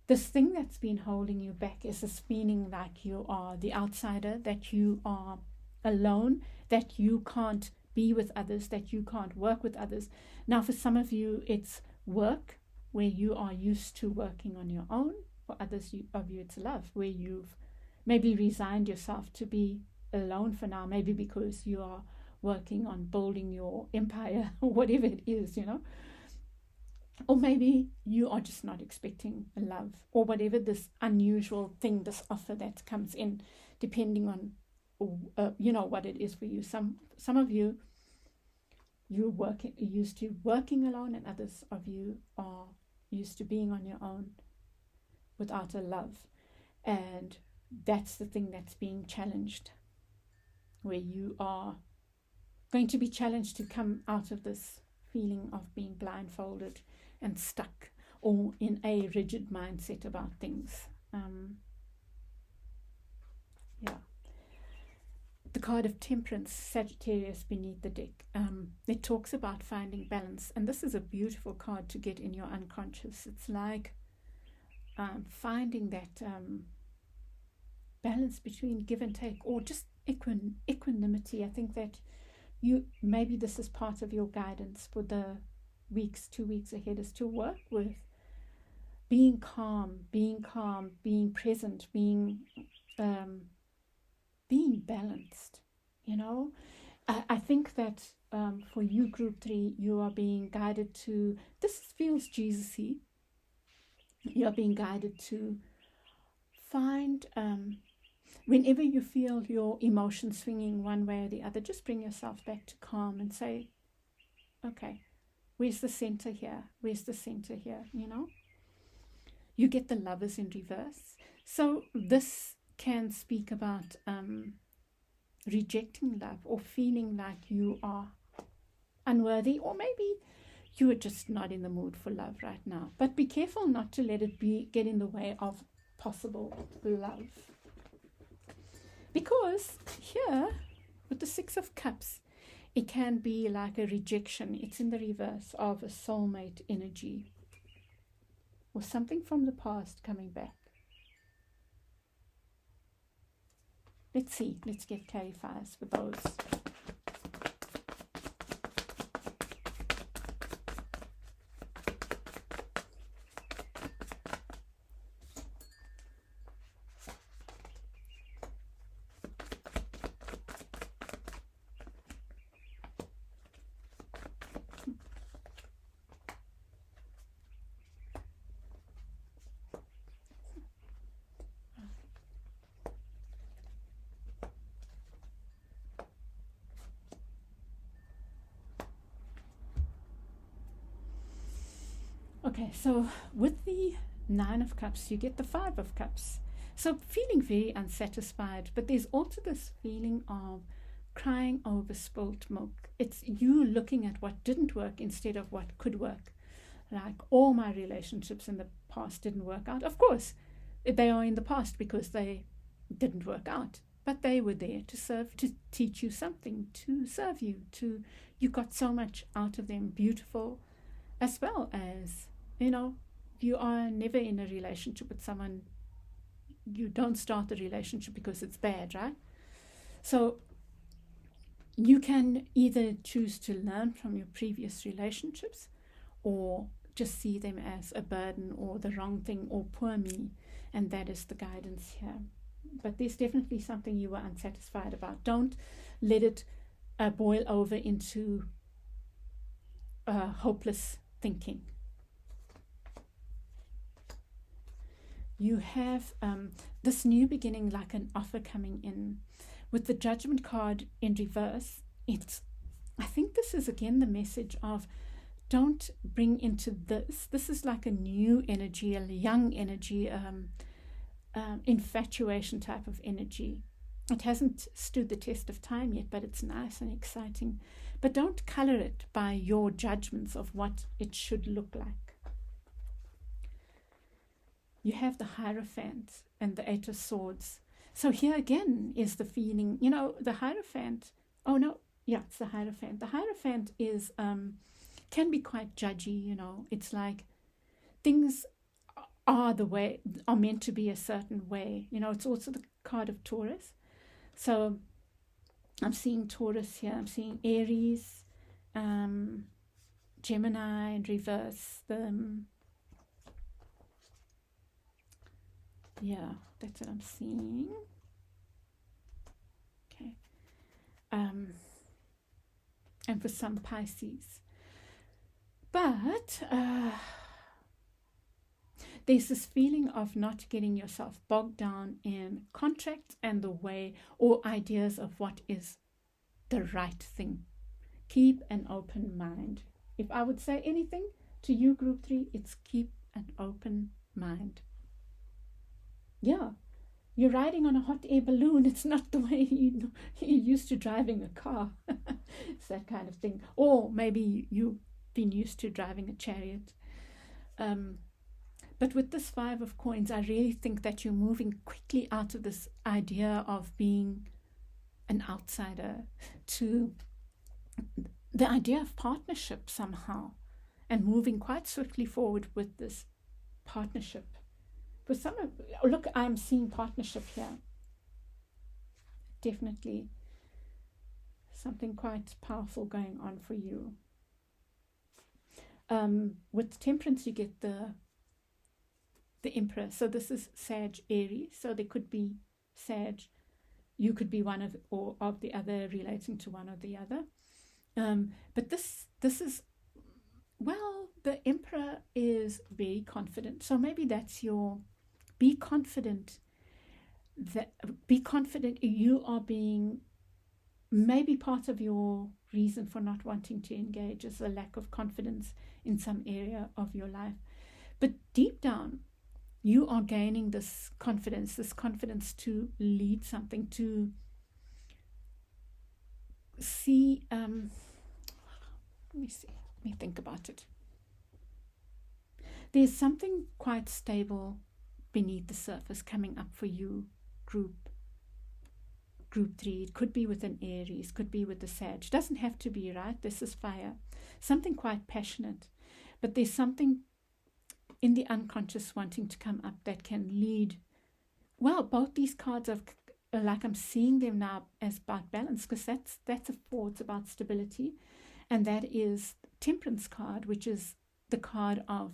this thing that's been holding you back is this feeling like you are the outsider, that you are alone, that you can't be with others, that you can't work with others. Now, for some of you, it's work, where you are used to working on your own. For others of you, it's love, where you've maybe resigned yourself to be alone for now, maybe because you are working on building your empire or whatever it is, Or maybe you are just not expecting love, or whatever this unusual thing, this offer that comes in, depending on, what it is for you. Some of you, you're used to working alone, and others of you are used to being on your own without a love. And that's the thing that's being challenged, where you are going to be challenged to come out of this feeling of being blindfolded and stuck, or in a rigid mindset about things. the card of Temperance, Sagittarius beneath the deck. It talks about finding balance, and this is a beautiful card to get in your unconscious. It's like finding that balance between give and take, or just equanimity. I think that maybe this is part of your guidance for the 2 weeks ahead, is to work with being calm, being present, being balanced. I think that for you, group 3, you are being guided to, this feels Jesus-y, you are being guided to find, whenever you feel your emotions swinging one way or the other, just bring yourself back to calm and say, okay, where's the center here? Where's the center here? You get the Lovers in reverse. So this can speak about rejecting love, or feeling like you are unworthy, or maybe you are just not in the mood for love right now. But be careful not to let it get in the way of possible love. Because here, with the 6 of Cups, it can be like a rejection. It's in the reverse of a soulmate energy, or something from the past coming back. Let's see. Let's get clarifiers for those. Okay, so with the 9 of Cups, you get the 5 of Cups. So feeling very unsatisfied, but there's also this feeling of crying over spilt milk. It's you looking at what didn't work instead of what could work. Like, all my relationships in the past didn't work out. Of course, they are in the past because they didn't work out, but they were there to serve, to teach you something, to serve you, you got so much out of them, beautiful, as well as, you are never in a relationship with someone. You don't start the relationship because it's bad, right? So you can either choose to learn from your previous relationships, or just see them as a burden, or the wrong thing, or poor me, and that is the guidance here. But there's definitely something you were unsatisfied about. Don't let it boil over into hopeless thinking. You have this new beginning, like an offer coming in. With the Judgment card in reverse, I think this is again the message of, don't bring into this. This is like a new energy, a young energy, infatuation type of energy. It hasn't stood the test of time yet, but it's nice and exciting. But don't color it by your judgments of what it should look like. You have the Hierophant and the 8 of Swords. So here again is the feeling, the Hierophant. Oh no, yeah, it's the Hierophant. The Hierophant is can be quite judgy. It's like things are meant to be a certain way. It's also the card of Taurus. So I'm seeing Taurus here. I'm seeing Aries, Gemini in reverse. Yeah, that's what I'm seeing. Okay. And for some, Pisces. But there's this feeling of not getting yourself bogged down in contracts and the way, or ideas of what is the right thing. Keep an open mind. If I would say anything to you, group 3, it's keep an open mind. Yeah, you're riding on a hot air balloon. It's not the way you're used to driving a car. It's that kind of thing. Or maybe you've been used to driving a chariot. But with this 5 of Coins, I really think that you're moving quickly out of this idea of being an outsider, to the idea of partnership somehow, and moving quite swiftly forward with this partnership. For some of, look, I'm seeing partnership here. Definitely something quite powerful going on for you. With temperance, you get the Emperor. So this is Sag Aries. So there could be Sag. You could be one of or of the other, relating to one or the other. But this is, well, the Emperor is very confident. So maybe that's your, be confident you are being, maybe part of your reason for not wanting to engage is a lack of confidence in some area of your life. But deep down, you are gaining this confidence to lead something, to see, let me think about it. There's something quite stable beneath the surface coming up for you, group 3. It could be with an Aries, could be with the Sag. It doesn't have to be, right? This is fire. Something quite passionate. But there's something in the unconscious wanting to come up that can lead. Well, both these cards are like, I'm seeing them now as about balance, because that's a 4. It's about stability. And that is Temperance card, which is the card of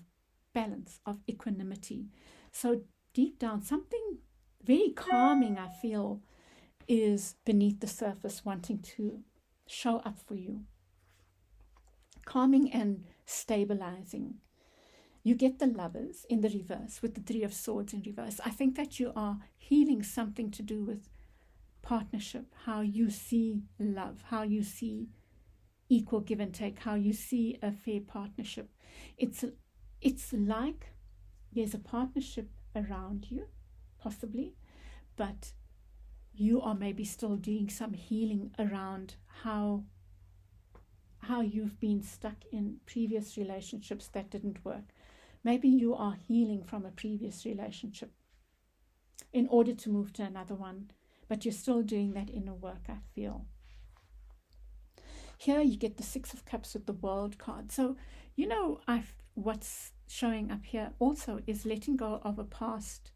balance, of equanimity. So deep down, something very calming, I feel, is beneath the surface wanting to show up for you. Calming and stabilizing. You get the Lovers in the reverse with the 3 of Swords in reverse. I think that you are healing something to do with partnership, how you see love, how you see equal give and take, how you see a fair partnership. It's like there's a partnership around you, possibly, but you are maybe still doing some healing around how you've been stuck in previous relationships that didn't work. Maybe you are healing from a previous relationship in order to move to another one, but you're still doing that inner work, I feel. Here you get the 6 of Cups with the World card. So, what's showing up here also is letting go of a past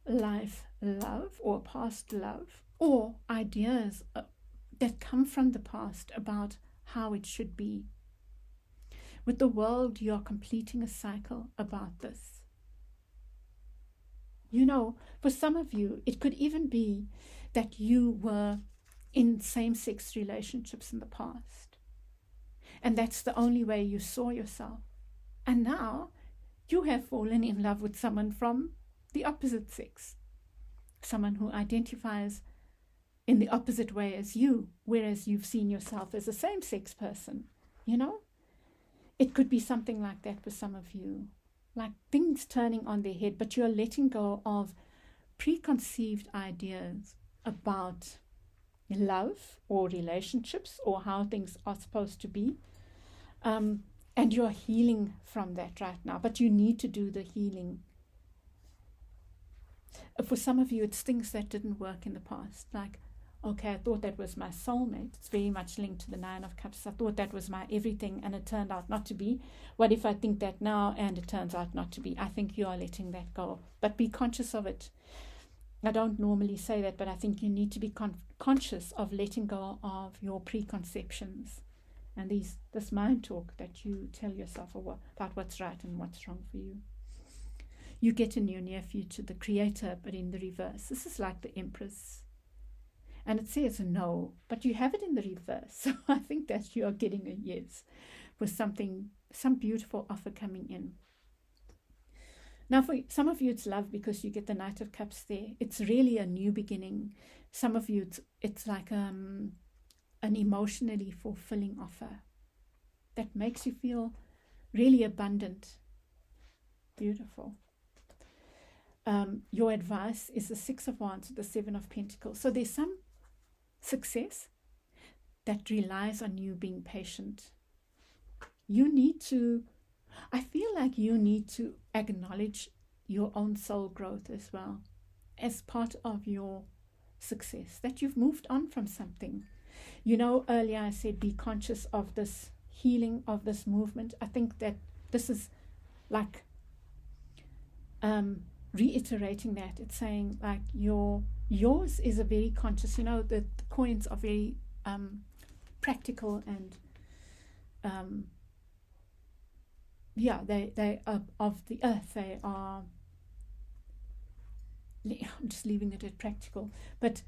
life love, or past love, or ideas that come from the past about how it should be. With the World, you are completing a cycle about this. For some of you, it could even be that you were in same-sex relationships in the past, and that's the only way you saw yourself. And now you have fallen in love with someone from the opposite sex, someone who identifies in the opposite way as you, whereas you've seen yourself as a same-sex person. It could be something like that for some of you, like things turning on their head, but you're letting go of preconceived ideas about love or relationships or how things are supposed to be. And you're healing from that right now, but you need to do the healing. For some of you, it's things that didn't work in the past, like, okay, I thought that was my soulmate. It's very much linked to the 9 of Cups. I thought that was my everything, and it turned out not to be. What if I think that now and it turns out not to be? I think you are letting that go, but be conscious of it. I don't normally say that, but I think you need to be conscious of letting go of your preconceptions and this mind talk that you tell yourself about what's right and what's wrong for you. You get in your near future the Creator, but in the reverse. This is like the Empress. And it says no, but you have it in the reverse. So I think that you are getting a yes with some beautiful offer coming in. Now, for some of you, it's love because you get the Knight of Cups there. It's really a new beginning. Some of you, it's like an emotionally fulfilling offer that makes you feel really abundant. Beautiful. Your advice is the 6 of Wands with the 7 of Pentacles. So there's some success that relies on you being patient. I feel like you need to acknowledge your own soul growth as well. as part of your success, that you've moved on from something. You know, earlier I said be conscious of this healing, of this movement. I think that this is like reiterating that. It's saying like yours is a very conscious, you know, the coins are very practical and they are of the earth. They are, I'm just leaving it at practical, but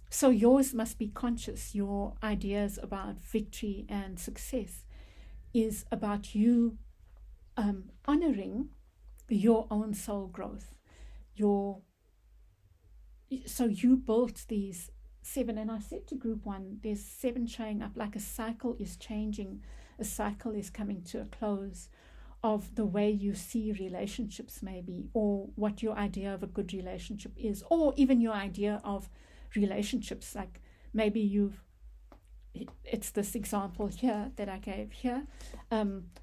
so yours must be conscious. Your ideas about victory and success is about you honoring your own soul growth. So you built these 7, and I said to group 1, there's 7 showing up like a cycle is changing, a cycle is coming to a close of the way you see relationships maybe, or what your idea of a good relationship is, or even your idea of relationships. Like maybe it's this example here that I gave here,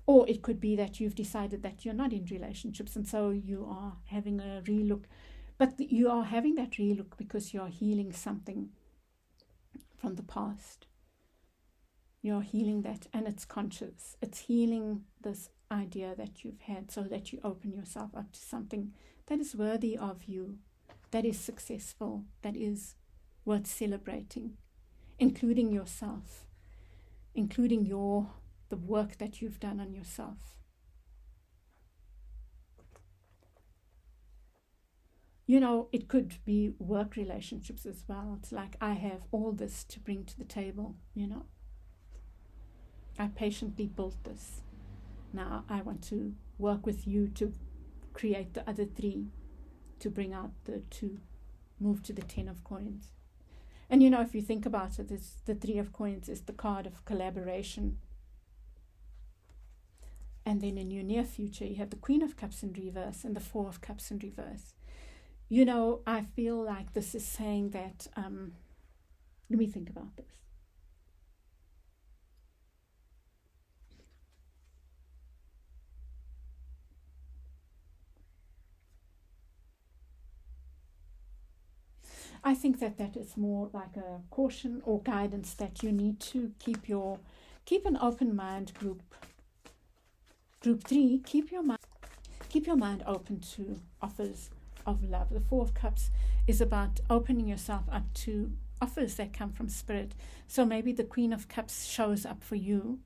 or it could be that you've decided that you're not in relationships, and so you are having a relook, but you are having that relook because you are healing something from the past. You're healing that, and it's conscious. It's healing this idea that you've had, so that you open yourself up to something that is worthy of you, that is successful, that is worth celebrating, including yourself, including the work that you've done on yourself. You know, it could be work relationships as well. It's like, I have all this to bring to the table, you know. I patiently built this. Now I want to work with you to create the other 3, to bring out the 2, move to the 10 of coins. And you know, if you think about it, the 3 of coins is the card of collaboration. And then in your near future, you have the Queen of Cups in reverse and the 4 of Cups in reverse. You know, I feel like this is saying that, let me think about this. I think that is more like a caution or guidance that you need to keep an open mind, group 3. Keep your mind open to offers of love. The 4 of Cups is about opening yourself up to offers that come from spirit. So maybe the Queen of Cups shows up for you.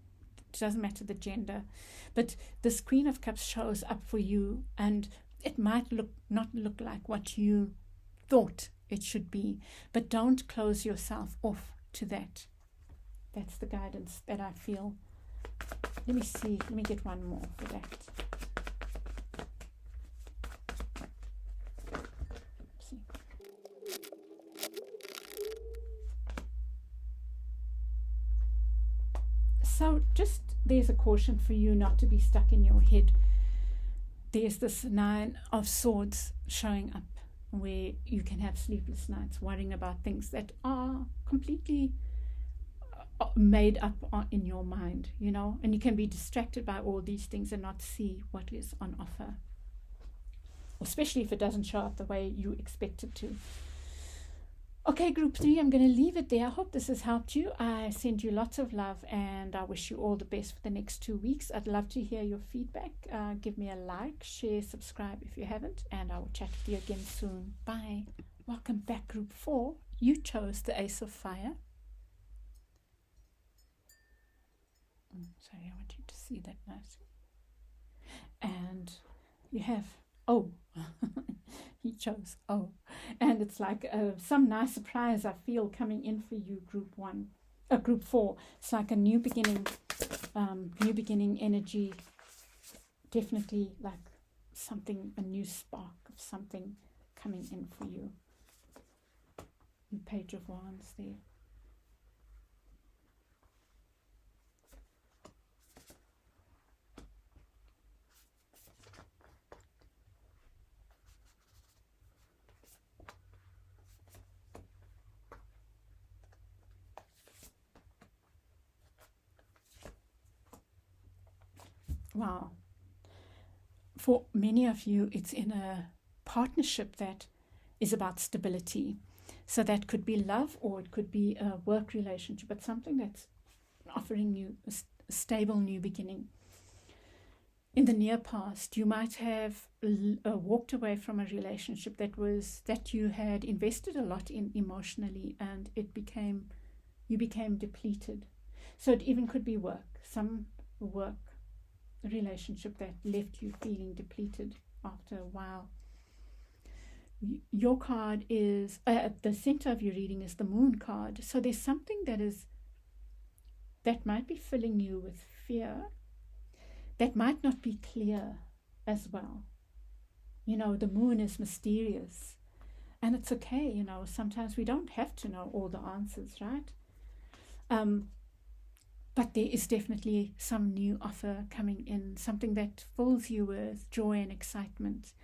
It doesn't matter the gender, but this Queen of Cups shows up for you, and it might not look like what you thought it should be, but don't close yourself off to that. That's the guidance that I feel. Let me see. Let me get one more for that. See. So just, there's a caution for you not to be stuck in your head. There's this 9 of Swords showing up, where you can have sleepless nights worrying about things that are completely made up in your mind, you know, and you can be distracted by all these things and not see what is on offer, especially if it doesn't show up the way you expect it to. Okay, group 3, I'm going to leave it there. I hope this has helped you. I send you lots of love, and I wish you all the best for the next 2 weeks. I'd love to hear your feedback. Give me a like, share, subscribe if you haven't, and I will chat with you again soon. Bye. Welcome back, group 4. You chose the Ace of Fire. Sorry, I want you to see that nicely. And you have, he chose and it's like some nice surprise I feel coming in for you, group 4. It's like a new beginning energy, definitely like something, a new spark of something coming in for you. And Page of Wands there. Wow. For many of you, it's in a partnership that is about stability. So that could be love, or it could be a work relationship, but something that's offering you a stable new beginning. In the near past, you might have walked away from a relationship that you had invested a lot in emotionally, and you became depleted. So it even could be some work relationship that left you feeling depleted after a while. Your card is at the center of your reading is the Moon card. So there's something that might be filling you with fear, that might not be clear as well. The Moon is mysterious, and it's okay. Sometimes we don't have to know all the answers, right? But there is definitely some new offer coming in, something that fills you with joy and excitement,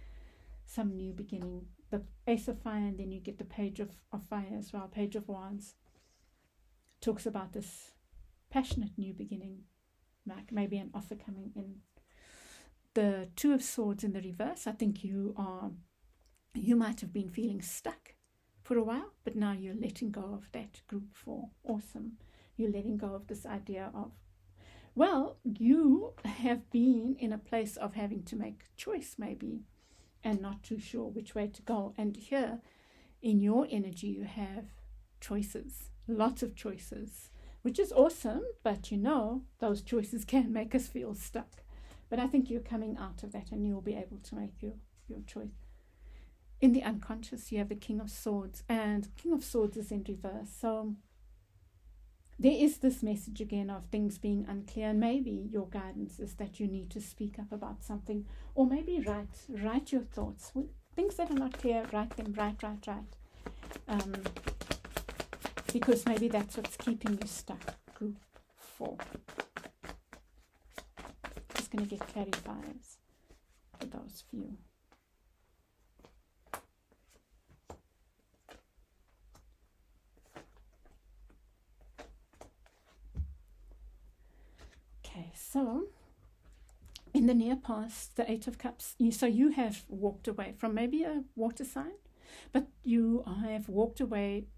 some new beginning. The Ace of Fire, and then you get the Page of Fire as well. Page of Wands talks about this passionate new beginning, like maybe an offer coming in. The Two of Swords in the reverse, I think you might have been feeling stuck for a while, but now you're letting go of that. Group 4, awesome. You're letting go of this idea of, you have been in a place of having to make choice maybe, and not too sure which way to go. And here in your energy, you have choices, lots of choices, which is awesome. But those choices can make us feel stuck. But I think you're coming out of that, and you'll be able to make your choice. In the unconscious, you have the King of Swords, and King of Swords is in reverse. So there is this message again of things being unclear, and maybe your guidance is that you need to speak up about something, or maybe write your thoughts. Things that are not clear, write them, write. Because maybe that's what's keeping you stuck. Group 4. Just going to get clarifiers for those few. Okay, so in the near past, the Eight of Cups, so you have walked away from maybe a water sign, but you have walked away,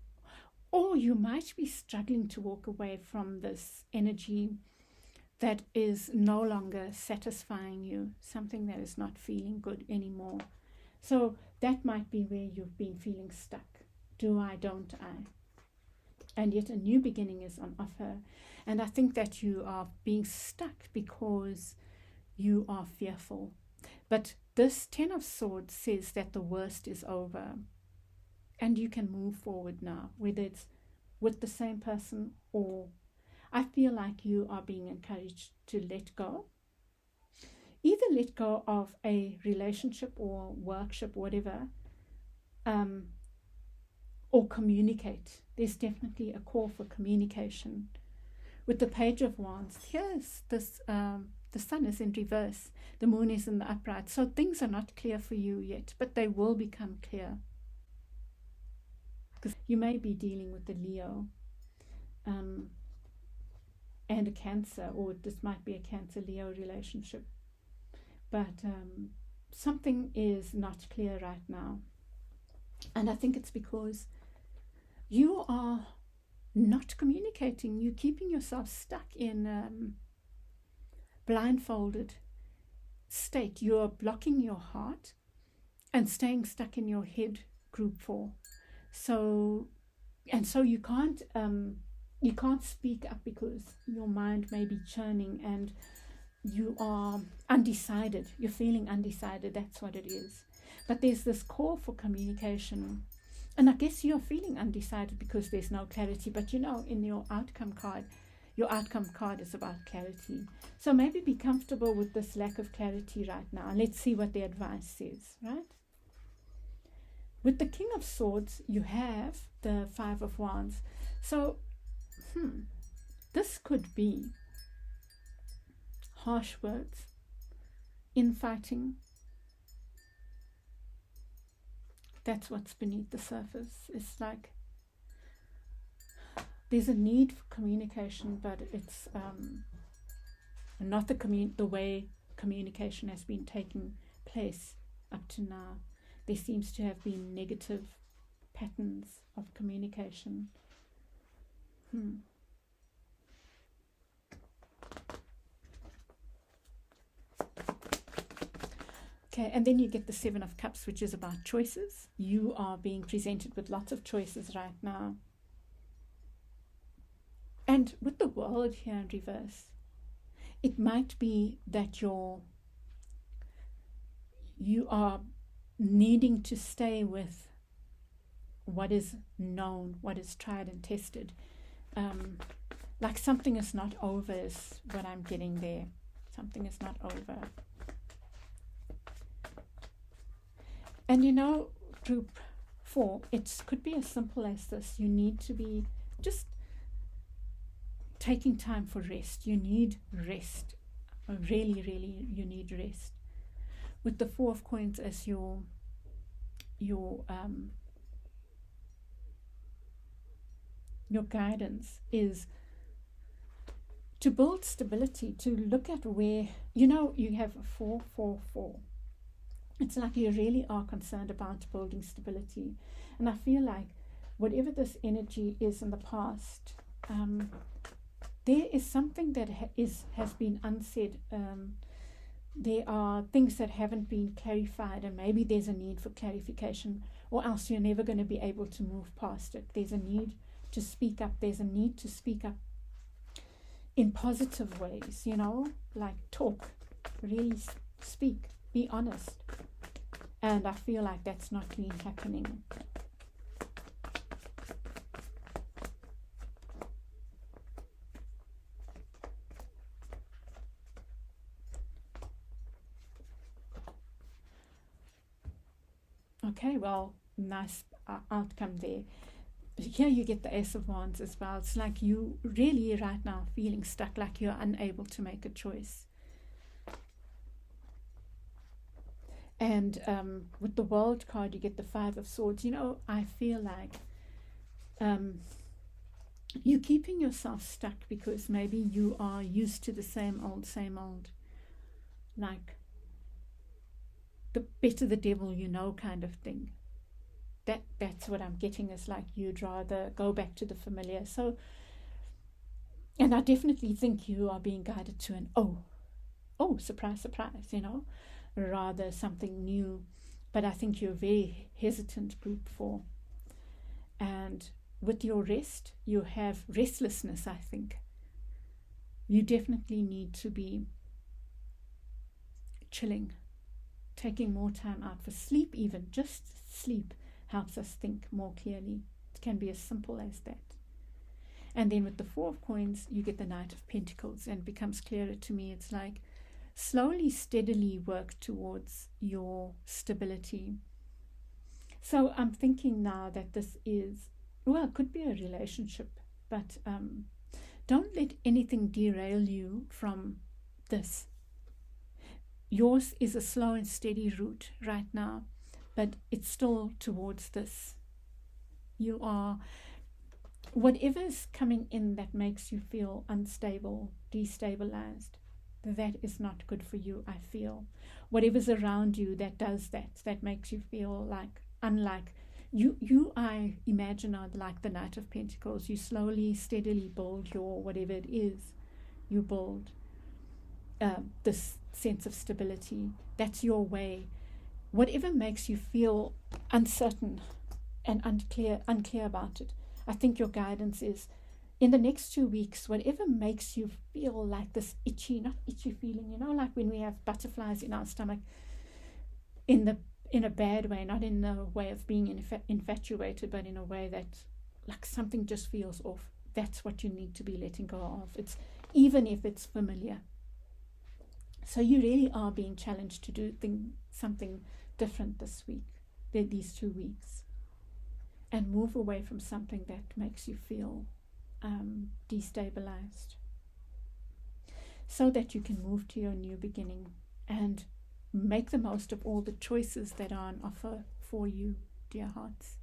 or you might be struggling to walk away from this energy that is no longer satisfying you, something that is not feeling good anymore. So that might be where you've been feeling stuck. Do I, don't I? And yet a new beginning is on offer. And I think that you are being stuck because you are fearful. But this Ten of Swords says that the worst is over, and you can move forward now, whether it's with the same person, or I feel like you are being encouraged to let go. Either let go of a relationship or workship, whatever, or communicate. There's definitely a call for communication. With the Page of Wands, here's this, the Sun is in reverse, the Moon is in the upright, so things are not clear for you yet, but they will become clear. Because you may be dealing with the Leo and a Cancer, or this might be a Cancer-Leo relationship, but something is not clear right now. And I think it's because you are not communicating. You're keeping yourself stuck in blindfolded state. You're blocking your heart and staying stuck in your head. Group 4. So you can't speak up because your mind may be churning and you are undecided. You're feeling undecided. That's what it is. But there's this call for communication. And I guess you're feeling undecided because there's no clarity. But in your outcome card is about clarity. So maybe be comfortable with this lack of clarity right now. And let's see what the advice says, right? With the King of Swords, you have the Five of Wands. So, this could be harsh words, infighting. That's what's beneath the surface. It's like there's a need for communication, but it's not the way communication has been taking place up to now. there seems to have been negative patterns of communication. Okay, and then you get the Seven of Cups, which is about choices. You are being presented with lots of choices right now. And with the World here in reverse, it might be that you are needing to stay with what is known, what is tried and tested. Like something is not over is what I'm getting there. Something is not over. And group 4, it could be as simple as this. You need to be just taking time for rest. You need rest. Really, really, you need rest. With the 4 of Coins as your guidance is to build stability, to look at where, you have 4, 4, 4. It's like you really are concerned about building stability. And I feel like whatever this energy is in the past, there is something that has been unsaid. There are things that haven't been clarified, and maybe there's a need for clarification, or else you're never going to be able to move past it. There's a need to speak up. There's a need to speak up in positive ways, like talk, really speak, be honest. And I feel like that's not been happening. Okay, well, nice outcome there. Here you get the Ace of Wands as well. It's like you really right now feeling stuck, like you're unable to make a choice. And with the World card, you get the 5 of Swords. I feel like you're keeping yourself stuck because maybe you are used to the same old, like the better the devil you know kind of thing. That's what I'm getting, is like you'd rather go back to the familiar. So, and I definitely think you are being guided to an surprise, rather something new. But I think you're very hesitant, group 4. And with your rest, you have restlessness, I think. You definitely need to be chilling, taking more time out for sleep even. Just sleep helps us think more clearly. It can be as simple as that. And then with the 4 of Coins, you get the Knight of Pentacles, and it becomes clearer to me. It's like slowly, steadily work towards your stability. So I'm thinking now that this is, it could be a relationship, but don't let anything derail you from this. Yours is a slow and steady route right now, but it's still towards this. You are, whatever's coming in that makes you feel unstable, destabilized, that is not good for you, I feel. Whatever's around you that does that makes you feel like unlike you, I imagine, are like the Knight of Pentacles. You slowly, steadily build your, whatever it is, you build this sense of stability. That's your way. Whatever makes you feel uncertain and unclear about it, I think your guidance is, in the next 2 weeks, whatever makes you feel like this not itchy feeling, like when we have butterflies in our stomach, in a bad way, not in a way of being infatuated, but in a way that like something just feels off. That's what you need to be letting go of. It's even if it's familiar. So you really are being challenged to do something different this week, these 2 weeks, and move away from something that makes you feel destabilized, so that you can move to your new beginning and make the most of all the choices that are on offer for you, dear hearts.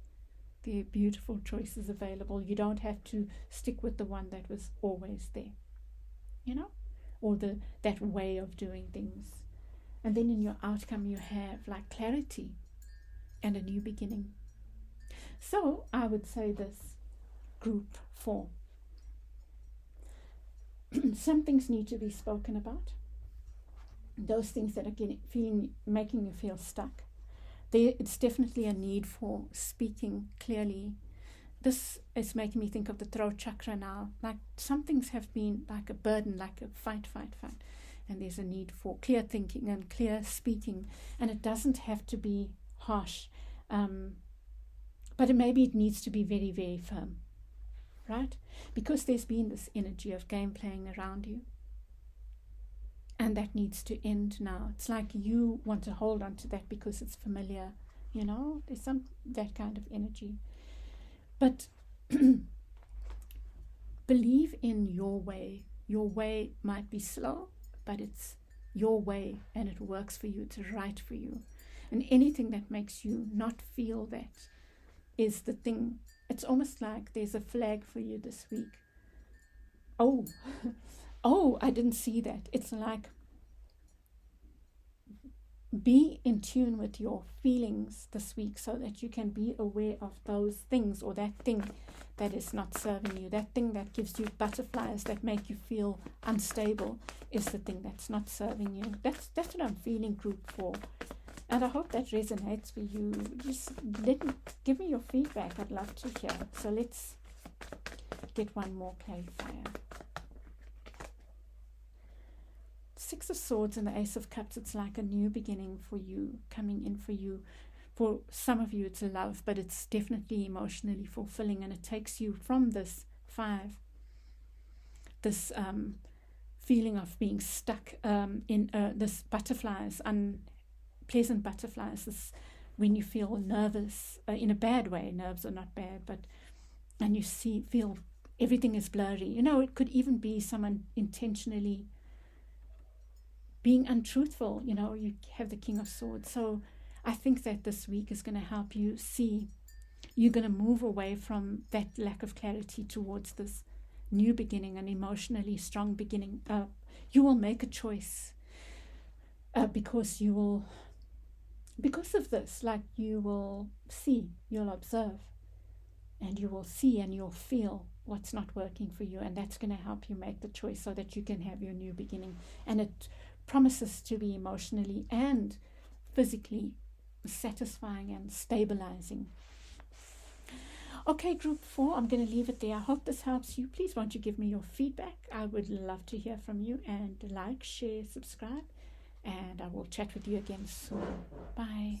There are beautiful choices available. You don't have to stick with the one that was always there, or that way of doing things. And then in your outcome you have like clarity and a new beginning. So I would say this, group 4. Some things need to be spoken about. Those things that are making you feel stuck. It's definitely a need for speaking clearly. This is making me think of the throat chakra now. Like some things have been like a burden, like a fight. And there's a need for clear thinking and clear speaking. And it doesn't have to be harsh. But maybe it needs to be very, very firm. Right? Because there's been this energy of game playing around you. And that needs to end now. It's like you want to hold on to that because it's familiar. There's that kind of energy. But believe in your way. Your way might be slow, but it's your way and it works for you. It's right for you. And anything that makes you not feel that is the thing. It's almost like there's a flag for you this week. Oh, I didn't see that. It's like be in tune with your feelings this week so that you can be aware of those things or that thing that is not serving you. That thing that gives you butterflies, that make you feel unstable, is the thing that's not serving you. That's what I'm feeling, group 4. And I hope that resonates for you. Just give me your feedback. I'd love to hear. So let's get one more clarifier. 6 of Swords and the Ace of Cups. It's like a new beginning for you, coming in for you. For some of you, it's love, but it's definitely emotionally fulfilling. And it takes you from this 5, this feeling of being stuck in this butterflies, unpleasant butterflies, this when you feel nervous in a bad way. Nerves are not bad, and you feel everything is blurry. It could even be someone intentionally being untruthful. You have the King of Swords. So I think that this week is going to help you see you're going to move away from that lack of clarity towards this new beginning, an emotionally strong beginning. You will make a choice because of this, like you will see, you'll observe, and you will see and you'll feel what's not working for you, and that's going to help you make the choice so that you can have your new beginning. And it promises to be emotionally and physically satisfying and stabilizing. Okay, group 4, I'm going to leave it there. I hope this helps you. Please won't you give me your feedback. I would love to hear from you, and like, share, subscribe, and I will chat with you again soon. Bye.